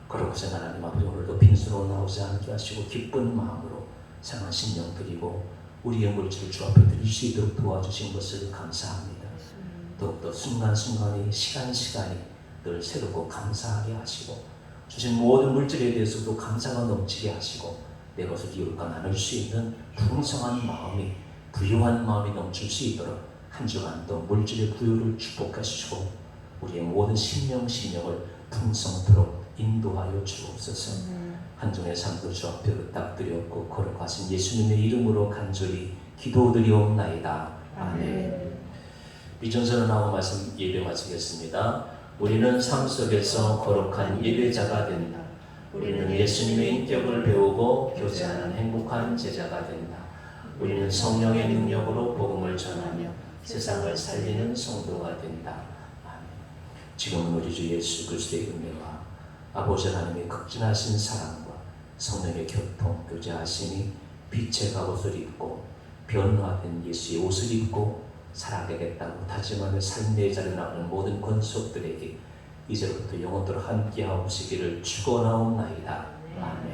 그러고서 하나님 아버지 오늘도 빈수로 나오지 않게 하시고 기쁜 마음으로 상한 심령 드리고 우리의 물질을 주 앞에 드릴 수 있도록 도와주신 것을 감사합니다. 더욱더 순간순간이 시간이 늘 새롭고 감사하게 하시고 주신 모든 물질에 대해서도 감사가 넘치게 하시고 내 것을 이웃과 나눌 수 있는 풍성한 마음이 부유한 마음이 넘칠 수 있도록 한 주간도 물질의 부유를 축복하시고 우리의 모든 심령을 풍성토록 인도하여 주옵소서. 한 주의 삶도 주 앞에 부탁드렸고 거룩하신 예수님의 이름으로 간절히 기도드리옵나이다. 아멘. 비전선언하고 말씀 예배 마치겠습니다. 우리는 삶 속에서 거룩한 예배자가 된다. 우리는 예수님의 인격을 배우고 교제하는 행복한 제자가 된다. 우리는 성령의 능력으로 복음을 전하며 세상을 살리는 성도가 된다. 아멘. 지금은 우리 주 예수 그리스도의 은혜와 아버지 하나님의 극진하신 사랑과 성령의 교통 교제하심이 빛의 갑옷을 입고 변화된 예수의 옷을 입고 살아가겠다고 다짐하며 삶의 자리에 나가는 모든 권속들에게 이제부터 영원토록 함께하옵시기를 축원하옵나이다. 아멘.